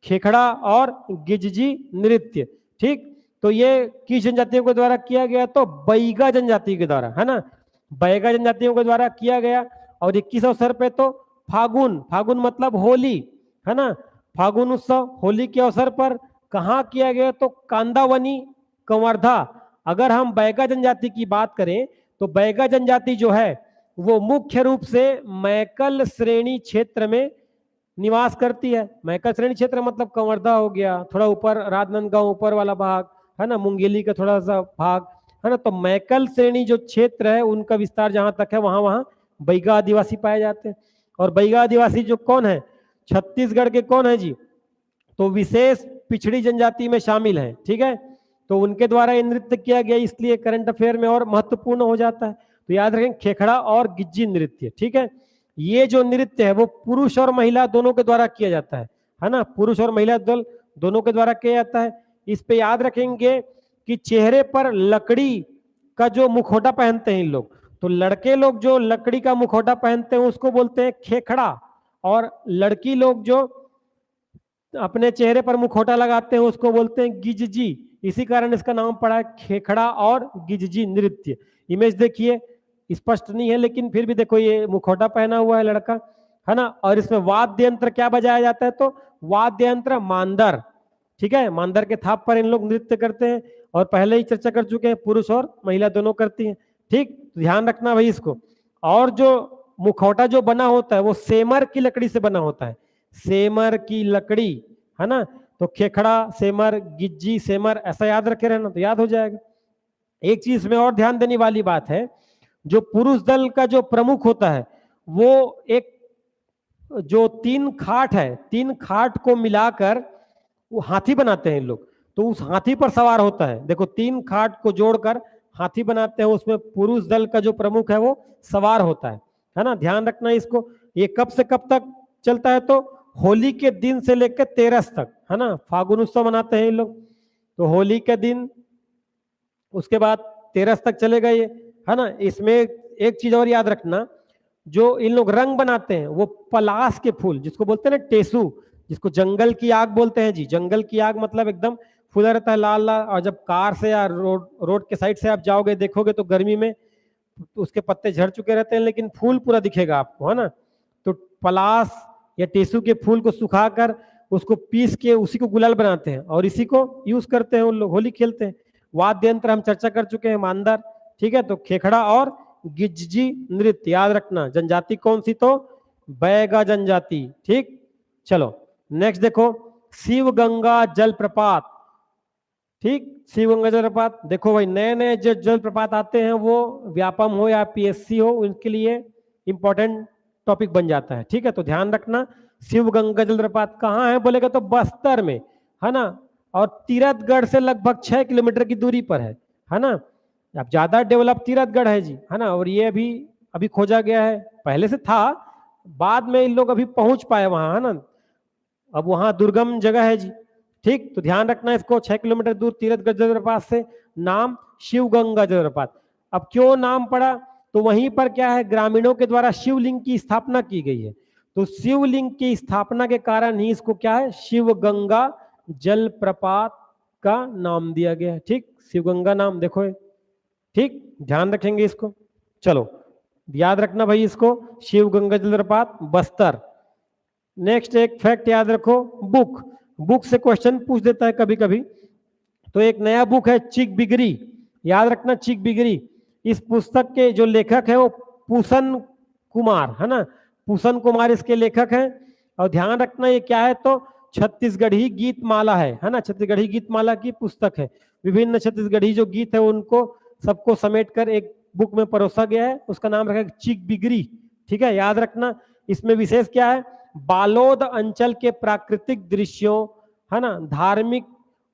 खेखड़ा और गिज्जी नृत्य। ठीक, तो ये किस जनजातियों के द्वारा किया गया, तो बैगा जनजाति के द्वारा, है ना, बैगा जनजातियों के द्वारा किया गया। और 21 अवसर पे तो फागुन, फागुन मतलब होली, है ना, फागुन उत्सव होली के अवसर पर कहाँ किया गया, तो कांदावनी कंवर्धा। अगर हम बैगा जनजाति की बात करें तो बैगा जनजाति जो है वो मुख्य रूप से मैकल श्रेणी क्षेत्र में निवास करती है। मैकल श्रेणी क्षेत्र मतलब कंवर्धा हो गया, थोड़ा ऊपर राजनांदगांव ऊपर वाला भाग, है ना, मुंगेली का थोड़ा सा भाग, है ना। तो मैकल श्रेणी जो क्षेत्र है उनका विस्तार जहां तक है वहां वहां बैगा आदिवासी पाए जाते हैं। और बैगा आदिवासी जो कौन है, छत्तीसगढ़ के कौन है जी, तो विशेष पिछड़ी जनजाति में शामिल है। ठीक है, तो उनके द्वारा ये नृत्य किया गया, इसलिए करंट अफेयर में और महत्वपूर्ण हो जाता है। तो याद रखें खेखड़ा और गिज्जी नृत्य। ठीक है, ये जो नृत्य है वो पुरुष और महिला दोनों के द्वारा किया जाता है ना, पुरुष और महिला दल दोनों के द्वारा किया जाता है। इस पे याद रखेंगे कि चेहरे पर लकड़ी का जो मुखौटा पहनते हैं इन लोग, तो लड़के लोग जो लकड़ी का मुखौटा पहनते हैं उसको बोलते हैं खेखड़ा, और लड़की लोग जो अपने चेहरे पर मुखौटा लगाते हैं उसको बोलते हैं गिज्जी। इसी कारण इसका नाम पड़ा है खेखड़ा और गिज्जी नृत्य। इमेज देखिए, स्पष्ट नहीं है लेकिन फिर भी देखो ये मुखौटा पहना हुआ है लड़का, है ना। और इसमें वाद्य यंत्र क्या बजाया जाता है, तो वाद्य यंत्र मांदर। ठीक है, मांदर के थाप पर इन लोग नृत्य करते हैं और पहले ही चर्चा कर चुके हैं, पुरुष और महिला दोनों करती हैं। ठीक, ध्यान रखना भाई इसको। और जो मुखौटा जो बना होता है वो सेमर की लकड़ी से बना होता है, सेमर की लकड़ी, है ना। तो खेखड़ा सेमर, गिज्जी सेमर, ऐसा याद रखे रहना तो याद हो जाएगा। एक चीज में और ध्यान देने वाली बात है, जो पुरुष दल का जो प्रमुख होता है वो एक जो 3 खाट है, 3 खाट को मिलाकर वो हाथी बनाते हैं इन लोग, तो उस हाथी पर सवार होता है। देखो 3 खाट को जोड़कर हाथी बनाते हैं, उसमें पुरुष दल का जो प्रमुख है वो सवार होता है ना। ध्यान रखना इसको। ये कब से कब तक चलता है, तो होली के दिन से लेकर 13 तक, है ना, फागुन उत्सव मनाते हैं इन लोग। तो होली के दिन उसके बाद 13 तक चलेगा ये, है ना। इसमें एक चीज और याद रखना, जो इन लोग रंग बनाते हैं वो पलाश के फूल, जिसको बोलते हैं ना टेसू, जिसको जंगल की आग बोलते हैं जी। जंगल की आग मतलब एकदम फूला रहता है लाल लाल, और जब कार से या रोड के साइड से आप जाओगे देखोगे तो गर्मी में उसके पत्ते झड़ चुके रहते हैं लेकिन फूल पूरा दिखेगा आपको, है ना। तो पलाश या टेसू के फूल को सुखाकर उसको पीस के उसी को गुलाल बनाते हैं और इसी को यूज करते हैं उन लोग, होली खेलते हैं। वाद्य यंत्र हम चर्चा कर चुके हैं, मांदर। ठीक है, तो खेखड़ा और गिज्जी नृत्य याद रखना। जनजाति कौन सी, तो बैगा जनजाति। ठीक, चलो नेक्स्ट देखो, शिव गंगा जलप्रपात। ठीक, शिव गंगा जलप्रपात देखो भाई, नए नए जो जलप्रपात आते हैं वो व्यापम हो या पीएससी हो, उनके लिए इंपॉर्टेंट टॉपिक बन जाता है। ठीक है, तो ध्यान रखना। शिव गंगा जलप्रपात कहाँ है बोलेगा, तो बस्तर में, है ना। और तीरथगढ़ से लगभग 6 किलोमीटर की दूरी पर है ना। अब ज्यादा डेवलप तीरथगढ़ है जी, है ना। और ये अभी खोजा गया है, पहले से था, बाद में इन लोग अभी पहुंच पाए वहां, है ना। अब वहां दुर्गम जगह है जी। ठीक, तो ध्यान रखना इसको, 6 किलोमीटर दूर तीरथगढ़ जलप्रपात से, नाम शिव गंगा जलप्रपात। अब क्यों नाम पड़ा, तो वहीं पर क्या है, ग्रामीणों के द्वारा शिवलिंग की स्थापना की गई है, तो शिवलिंग की स्थापना के कारण ही इसको क्या है, शिव गंगा जलप्रपात का नाम दिया गया है। ठीक, शिवगंगा नाम देखो है। ठीक, ध्यान रखेंगे इसको। चलो याद रखना भाई इसको, शिवगंगा जलप्रपात बस्तर। नेक्स्ट एक फैक्ट याद रखो, बुक से क्वेश्चन पूछ देता है कभी कभी। तो एक नया बुक है चिक बिगरी, याद रखना चिक बिगरी। इस पुस्तक के जो लेखक है वो पूसन कुमार है ना, पूसन कुमार इसके लेखक हैं। और ध्यान रखना ये क्या है, तो छत्तीसगढ़ी गीत माला है ना, छत्तीसगढ़ी गीत माला की पुस्तक है। विभिन्न छत्तीसगढ़ी जो गीत है उनको सबको समेट कर एक बुक में परोसा गया है, उसका नाम रखा है चिक बिगरी। ठीक है, याद रखना। इसमें विशेष क्या है, बालोद अंचल के प्राकृतिक दृश्यों है ना, धार्मिक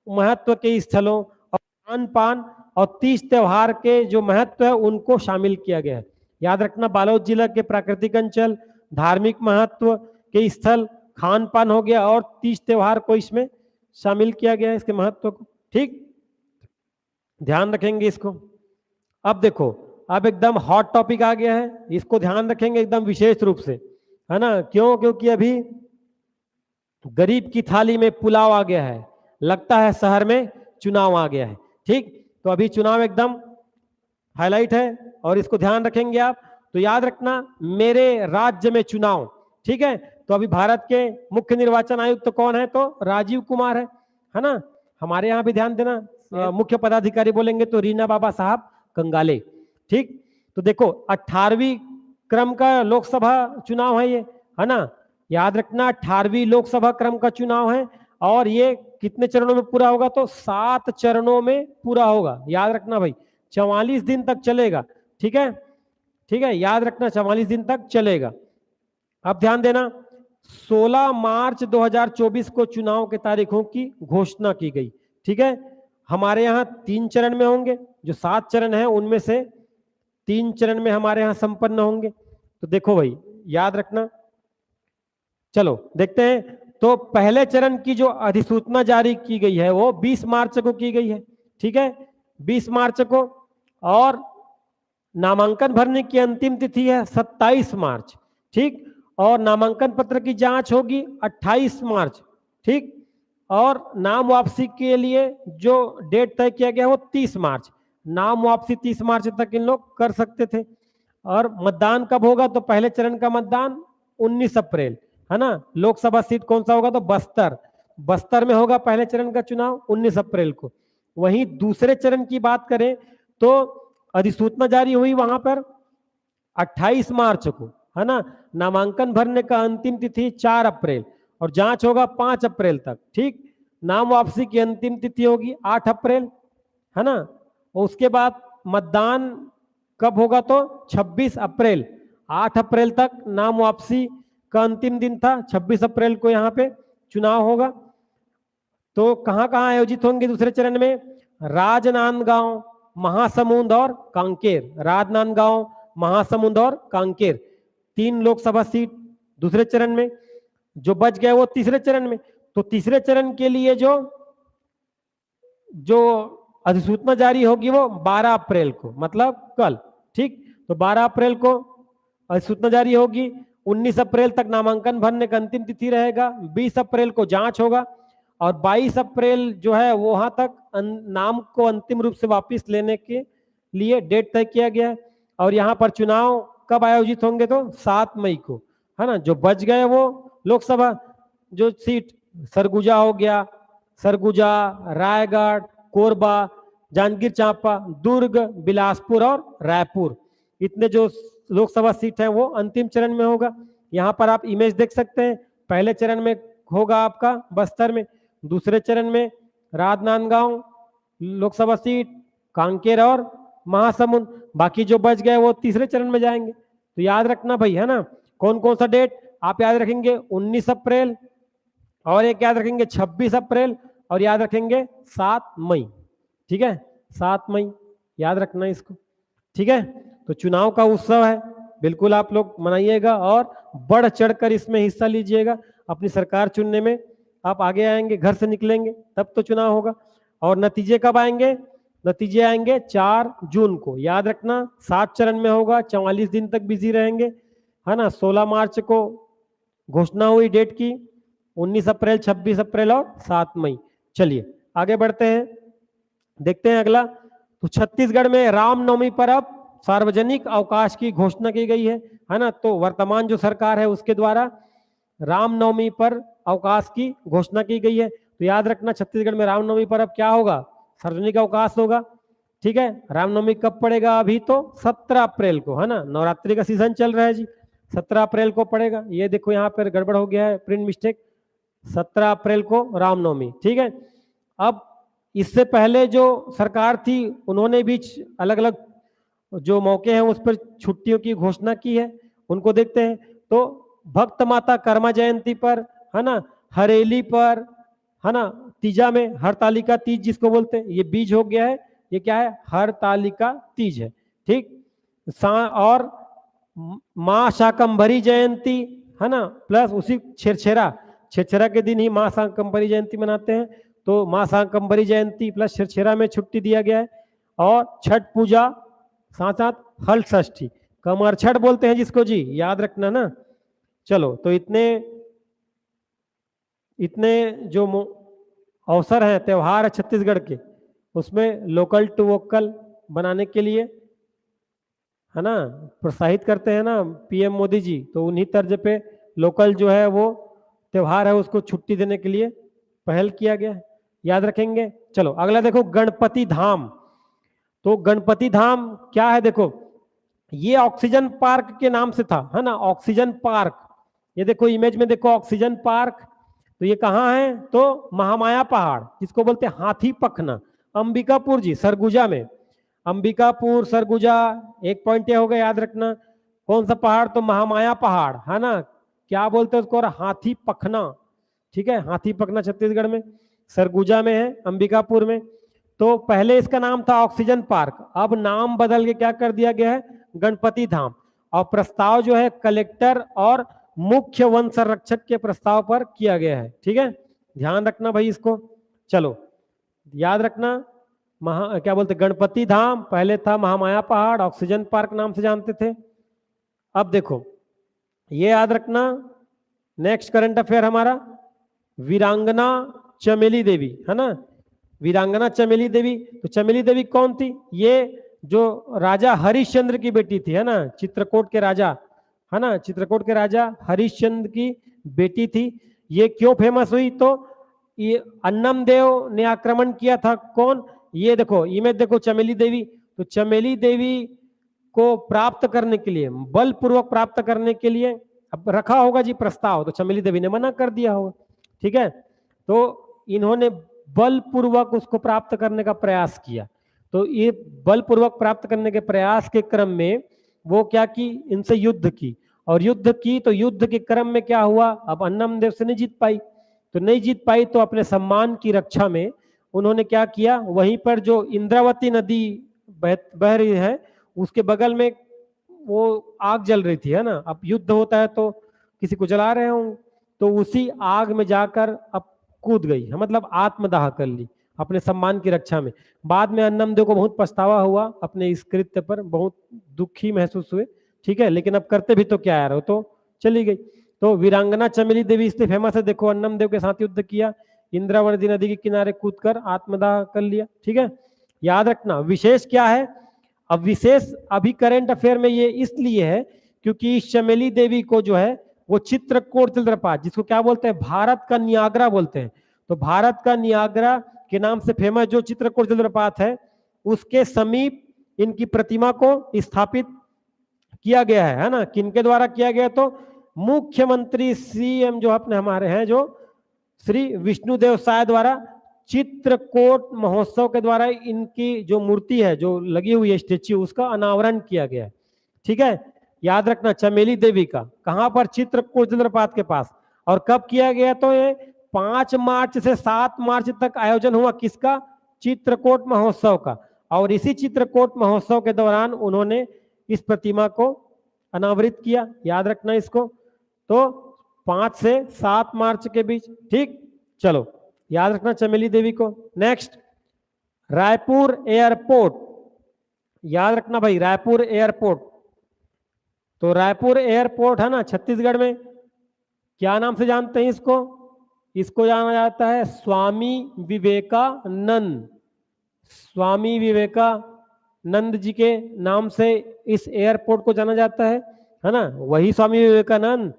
महत्व के स्थलों और खान पान और तीज त्योहार के जो महत्व है उनको शामिल किया गया है। याद रखना, बालोद जिला के प्राकृतिक अंचल, धार्मिक महत्व के स्थल, खान पान हो गया और तीज त्योहार को इसमें शामिल किया गया है, इसके महत्व को। ठीक, ध्यान रखेंगे इसको। अब देखो, अब एकदम हॉट टॉपिक आ गया है, इसको ध्यान रखेंगे एकदम विशेष रूप से, है ना। क्यों? क्योंकि अभी गरीब की थाली में पुलाव आ गया है, लगता है शहर में चुनाव आ गया है। ठीक, तो अभी चुनाव एकदम हाईलाइट है और इसको ध्यान रखेंगे आप। तो याद रखना, मेरे राज्य में चुनाव। ठीक है, तो अभी भारत के मुख्य निर्वाचन आयुक्त तो कौन है, तो राजीव कुमार है ना। हमारे यहाँ भी ध्यान देना, मुख्य पदाधिकारी बोलेंगे तो रीना बाबा साहब कंगाले। ठीक, तो देखो 18वीं क्रम का लोकसभा चुनाव है ये, है ना। याद रखना 18वीं लोकसभा क्रम का चुनाव है और ये कितने चरणों में पूरा होगा, तो 7 चरणों में पूरा होगा। याद रखना भाई, 44 दिन तक चलेगा। ठीक है, ठीक है, याद रखना 44 दिन तक चलेगा। अब ध्यान देना, 16 मार्च 2024 को चुनाव के तारीखों की घोषणा की गई। ठीक है, हमारे यहाँ 3 चरण में होंगे, जो 7 चरण है उनमें से 3 चरण में हमारे यहाँ संपन्न होंगे। तो देखो भाई, याद रखना। चलो देखते हैं, तो पहले चरण की जो अधिसूचना जारी की गई है वो 20 मार्च को की गई है। ठीक है, 20 मार्च को, और नामांकन भरने की अंतिम तिथि है 27 मार्च। ठीक, और नामांकन पत्र की जांच होगी 28 मार्च। ठीक, और नाम वापसी के लिए जो डेट तय किया गया वो 30 मार्च। नाम वापसी 30 मार्च तक इन लोग कर सकते थे। और मतदान कब होगा, तो पहले चरण का मतदान 19 अप्रैल, है ना। लोकसभा सीट कौन सा होगा, तो बस्तर में होगा पहले चरण का चुनाव 19 अप्रैल को। वहीं दूसरे चरण की बात करें तो अधिसूचना जारी हुई वहां पर 28 मार्च को, है ना। नामांकन भरने का अंतिम तिथि 4 अप्रैल और जांच होगा 5 अप्रैल तक। ठीक, नाम वापसी की अंतिम तिथि होगी 8 अप्रैल, है ना। और उसके बाद मतदान कब होगा, तो 26 अप्रैल। 8 अप्रैल तक नाम वापसी का अंतिम दिन था, 26 अप्रैल को यहाँ पे चुनाव होगा। तो कहाँ कहाँ आयोजित होंगे दूसरे चरण में, राजनांदगांव, महासमुंद और कांकेर। राजनांदगांव, महासमुंद और कांकेर 3 लोकसभा सीट दूसरे चरण में। जो बच गए वो तीसरे चरण में। तो तीसरे चरण के लिए जो अधिसूचना जारी होगी वो 12 अप्रैल को, मतलब कल। ठीक, तो 12 अप्रैल को अधिसूचना जारी होगी, 19 अप्रैल तक नामांकन भरने का अंतिम तिथि रहेगा, 20 अप्रैल को जांच होगा और 22 अप्रैल जो है वहां तक नाम को अंतिम रूप से वापस लेने के लिए डेट तय किया गया है। और यहाँ पर चुनाव कब आयोजित होंगे, तो 7 मई को, है ना। जो बच गए वो लोकसभा जो सीट, सरगुजा हो गया, सरगुजा, रायगढ़, कोरबा, जांजगीर चांपा, दुर्ग, बिलासपुर और रायपुर, इतने जो लोकसभा सीट है वो अंतिम चरण में होगा। यहाँ पर आप इमेज देख सकते हैं, पहले चरण में होगा आपका बस्तर में, दूसरे चरण में राजनांदगांव लोकसभा सीट, कांकेर और महासमुंद, बाकी जो बच गए वो तीसरे चरण में जाएंगे। तो याद रखना भाई, है ना। कौन कौन सा डेट आप याद रखेंगे, 19 अप्रैल, और एक याद रखेंगे 26 अप्रैल, और याद रखेंगे 7 मई। ठीक है, 7 मई याद रखना इसको। ठीक है, तो चुनाव का उत्सव है, बिल्कुल आप लोग मनाइएगा और बढ़ चढ़कर इसमें हिस्सा लीजिएगा। अपनी सरकार चुनने में आप आगे आएंगे, घर से निकलेंगे तब तो चुनाव होगा। और नतीजे कब आएंगे, नतीजे आएंगे 4 जून को। याद रखना 7 चरण में होगा, 44 दिन तक बिजी रहेंगे, है ना। 16 मार्च को घोषणा हुई डेट की, 19 अप्रैल, 26 अप्रैल और 7 मई। चलिए आगे बढ़ते हैं, देखते हैं अगला। तो छत्तीसगढ़ में रामनवमी पर अब सार्वजनिक अवकाश की घोषणा की गई है ना। तो वर्तमान जो सरकार है उसके द्वारा रामनवमी पर अवकाश की घोषणा की गई है। तो याद रखना छत्तीसगढ़ में रामनवमी पर अब क्या होगा, सार्वजनिक अवकाश होगा। ठीक है, रामनवमी कब पड़ेगा, अभी तो 17 अप्रैल को, है ना, नवरात्रि का सीजन चल रहा है जी, 17 अप्रैल को पड़ेगा। ये देखो यहाँ पर गड़बड़ हो गया है, प्रिंट मिस्टेक, 17 अप्रैल को रामनवमी। ठीक है, अब इससे पहले जो सरकार थी उन्होंने भी अलग अलग जो मौके हैं उस पर छुट्टियों की घोषणा की है, उनको देखते हैं। तो भक्त माता कर्मा जयंती पर, है ना, हरेली पर, है ना, तीजा में हरतालिका तीज जिसको बोलते हैं, ये बीज हो गया है, ये क्या है, हरतालिका तीज है। ठीक, और माँ शाकंभरी जयंती, है ना, प्लस उसी छेरछेरा के दिन ही माँ शाकंभरी जयंती मनाते हैं। तो माँ शाकंभरी जयंती प्लस छेरछेरा में छुट्टी दिया गया है। और छठ पूजा, साथ साथ हल षष्ठी, कमर छठ बोलते हैं जिसको जी, याद रखना ना। चलो, तो इतने जो अवसर हैं, त्योहार है छत्तीसगढ़ के, उसमें लोकल टू वोकल बनाने के लिए, है ना, प्रोत्साहित करते हैं ना पीएम मोदी जी। तो उन्हीं तर्ज पे लोकल जो है वो त्योहार है उसको छुट्टी देने के लिए पहल किया गया है, याद रखेंगे। चलो अगला देखो, गणपति धाम। तो गणपति धाम क्या है, देखो ये ऑक्सीजन पार्क के नाम से था, है ना, ऑक्सीजन पार्क। ये देखो इमेज में देखो ऑक्सीजन पार्क। तो ये कहाँ है, तो महामाया पहाड़ जिसको बोलते हैं हाथी पखना, अंबिकापुर जी, सरगुजा में। अंबिकापुर सरगुजा, एक पॉइंट ये हो गया, याद रखना। कौन सा पहाड़, तो महामाया पहाड़, है ना, क्या बोलते हैं उसको, और हाथी पखना। ठीक है, हाथी पखना छत्तीसगढ़ में, सरगुजा में है, अंबिकापुर में। तो पहले इसका नाम था ऑक्सीजन पार्क, अब नाम बदल के क्या कर दिया गया है, गणपति धाम। और प्रस्ताव जो है कलेक्टर और मुख्य वन संरक्षक के प्रस्ताव पर किया गया है। ठीक है, ध्यान रखना भाई इसको। चलो याद रखना, क्या बोलते, गणपति धाम पहले था महामाया पहाड़, ऑक्सीजन पार्क नाम से जानते थे। अब देखो ये याद रखना, नेक्स्ट करंट अफेयर हमारा, वीरांगना चमेली देवी, है ना, वीरांगना चमेली देवी। तो चमेली देवी कौन थी, ये जो राजा हरिश्चंद्र की बेटी थी, है ना, चित्रकूट के राजा, है ना, चित्रकूट के राजा हरिश्चंद्र की बेटी थी। ये क्यों फेमस हुई, तो ये अन्नम देव ने आक्रमण किया था, कौन, ये देखो इमेज देखो चमेली देवी। तो चमेली देवी को प्राप्त करने के लिए, बलपूर्वक प्राप्त करने के लिए अब रखा होगा जी प्रस्ताव, तो चमेली देवी ने मना कर दिया होगा। ठीक है, तो इन्होंने बलपूर्वक उसको प्राप्त करने का प्रयास किया। तो ये बलपूर्वक प्राप्त करने के प्रयास के क्रम में वो क्या की, इनसे युद्ध की, और युद्ध की, तो युद्ध के क्रम में क्या हुआ, अब अन्नम देव से नहीं जीत पाई। तो नहीं जीत पाई तो अपने सम्मान की रक्षा में उन्होंने क्या किया, वहीं पर जो इंद्रावती नदी बह रही है उसके बगल में वो आग जल रही थी, है ना, अब युद्ध होता है तो किसी को जला रहे हों, तो उसी आग में जाकर अब कूद गई, मतलब आत्मदाह कर ली अपने सम्मान की रक्षा में। बाद में अन्नमदेव को बहुत पछतावा हुआ अपने इस कृत्य पर, बहुत दुखी महसूस हुए। ठीक है, लेकिन अब करते भी तो क्या यार, वो तो चली गई। तो वीरांगना चमेली देवी इसलिए फेमस है, देखो अन्नमदेव के साथ युद्ध किया, इंद्रावती नदी के किनारे कूदकर आत्मदाह कर लिया। ठीक है, याद रखना विशेष क्या है, अब विशेष अभी करंट अफेयर में ये इसलिए है क्योंकि चमेली देवी को जो है वो चित्रकूट जलप्रपात, जिसको क्या बोलते हैं, भारत का नियाग्रा बोलते हैं। तो भारत का नियाग्रा के नाम से फेमस जो चित्रकूट जलप्रपात है उसके समीप इनकी प्रतिमा को स्थापित किया गया है ना, किनके द्वारा किया गया, तो मुख्यमंत्री सीएम जो अपने हमारे हैं जो श्री विष्णुदेव साय द्वारा चित्रकूट महोत्सव के द्वारा इनकी जो मूर्ति है जो लगी हुई है स्टेच्यू, उसका अनावरण किया गया है। ठीक है, याद रखना चमेली देवी का कहां पर, चित्रकूट जलप्रपात के पास। और कब किया गया, तो ये 5 मार्च से 7 मार्च तक आयोजन हुआ किसका, चित्रकूट महोत्सव का। और इसी चित्रकूट महोत्सव के दौरान उन्होंने इस प्रतिमा को अनावरित किया, याद रखना इसको। तो 5 से 7 मार्च के बीच। ठीक, चलो याद रखना चमेली देवी को। नेक्स्ट, रायपुर एयरपोर्ट, याद रखना भाई रायपुर एयरपोर्ट। तो रायपुर एयरपोर्ट है ना छत्तीसगढ़ में, क्या नाम से जानते हैं इसको, इसको जाना जाता है स्वामी विवेकानंद। स्वामी विवेकानंद जी के नाम से इस एयरपोर्ट को जाना जाता है ना। वही स्वामी विवेकानंद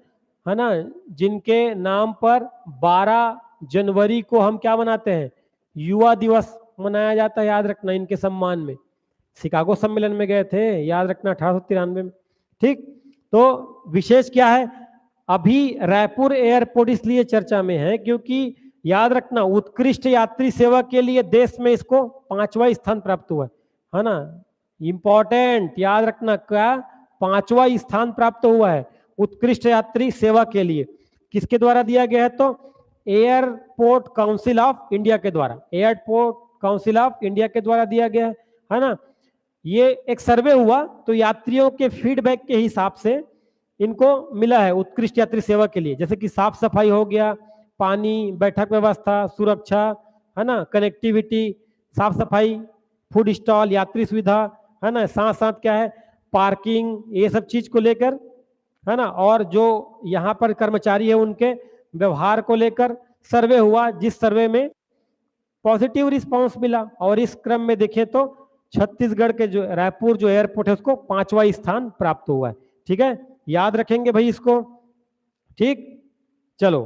है ना, जिनके नाम पर 12 जनवरी को हम क्या मनाते हैं, युवा दिवस मनाया जाता है, याद रखना, इनके सम्मान में। शिकागो सम्मेलन में गए थे, याद रखना, 1893 में। ठीक, तो विशेष क्या है, अभी रायपुर एयरपोर्ट इसलिए चर्चा में है क्योंकि याद रखना उत्कृष्ट यात्री सेवा के लिए देश में इसको 5वां स्थान प्राप्त हुआ है ना। इंपॉर्टेंट, याद रखना, क्या 5वां स्थान प्राप्त हुआ है उत्कृष्ट यात्री सेवा के लिए। किसके द्वारा दिया गया है, तो एयरपोर्ट काउंसिल ऑफ इंडिया के द्वारा, एयरपोर्ट काउंसिल ऑफ इंडिया के द्वारा दिया गया है ना। ये एक सर्वे हुआ तो यात्रियों के फीडबैक के हिसाब से इनको मिला है उत्कृष्ट यात्री सेवा के लिए, जैसे कि साफ सफाई हो गया, पानी, बैठक व्यवस्था, सुरक्षा है ना, कनेक्टिविटी, साफ सफाई, फूड स्टॉल, यात्री सुविधा है ना, साथ साथ क्या है, पार्किंग, ये सब चीज को लेकर है ना। और जो यहाँ पर कर्मचारी है उनके व्यवहार को लेकर सर्वे हुआ, जिस सर्वे में पॉजिटिव रिस्पांस मिला। और इस क्रम में देखें तो छत्तीसगढ़ के जो रायपुर जो एयरपोर्ट है उसको 5वां स्थान प्राप्त हुआ है। ठीक है, याद रखेंगे भाई इसको। ठीक, चलो,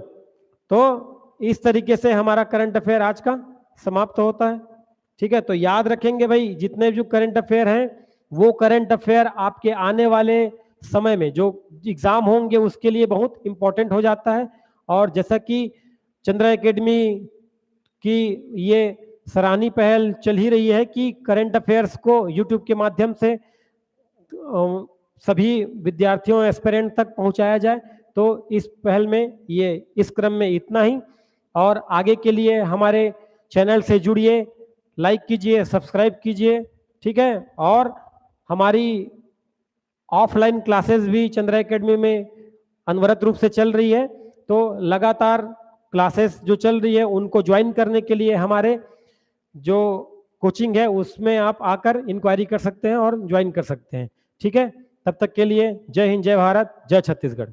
तो इस तरीके से हमारा करंट अफेयर आज का समाप्त होता है। ठीक है, तो याद रखेंगे भाई, जितने जो करंट अफेयर हैं वो करंट अफेयर आपके आने वाले समय में जो एग्जाम होंगे उसके लिए बहुत इंपॉर्टेंट हो जाता है। और जैसा कि चंद्रा एकेडमी की ये सराहनीय पहल चल ही रही है कि करंट अफेयर्स को यूट्यूब के माध्यम से सभी विद्यार्थियों एस्पिरेंट तक पहुंचाया जाए, तो इस पहल में ये इस क्रम में इतना ही। और आगे के लिए हमारे चैनल से जुड़िए, लाइक कीजिए, सब्सक्राइब कीजिए। ठीक है, और हमारी ऑफलाइन क्लासेस भी चंद्रा एकेडमी में अनवरत रूप से चल रही है, तो लगातार क्लासेस जो चल रही है उनको ज्वाइन करने के लिए हमारे जो कोचिंग है उसमें आप आकर इंक्वायरी कर सकते हैं और ज्वाइन कर सकते हैं। ठीक है, तब तक के लिए जय हिंद, जय भारत, जय छत्तीसगढ़।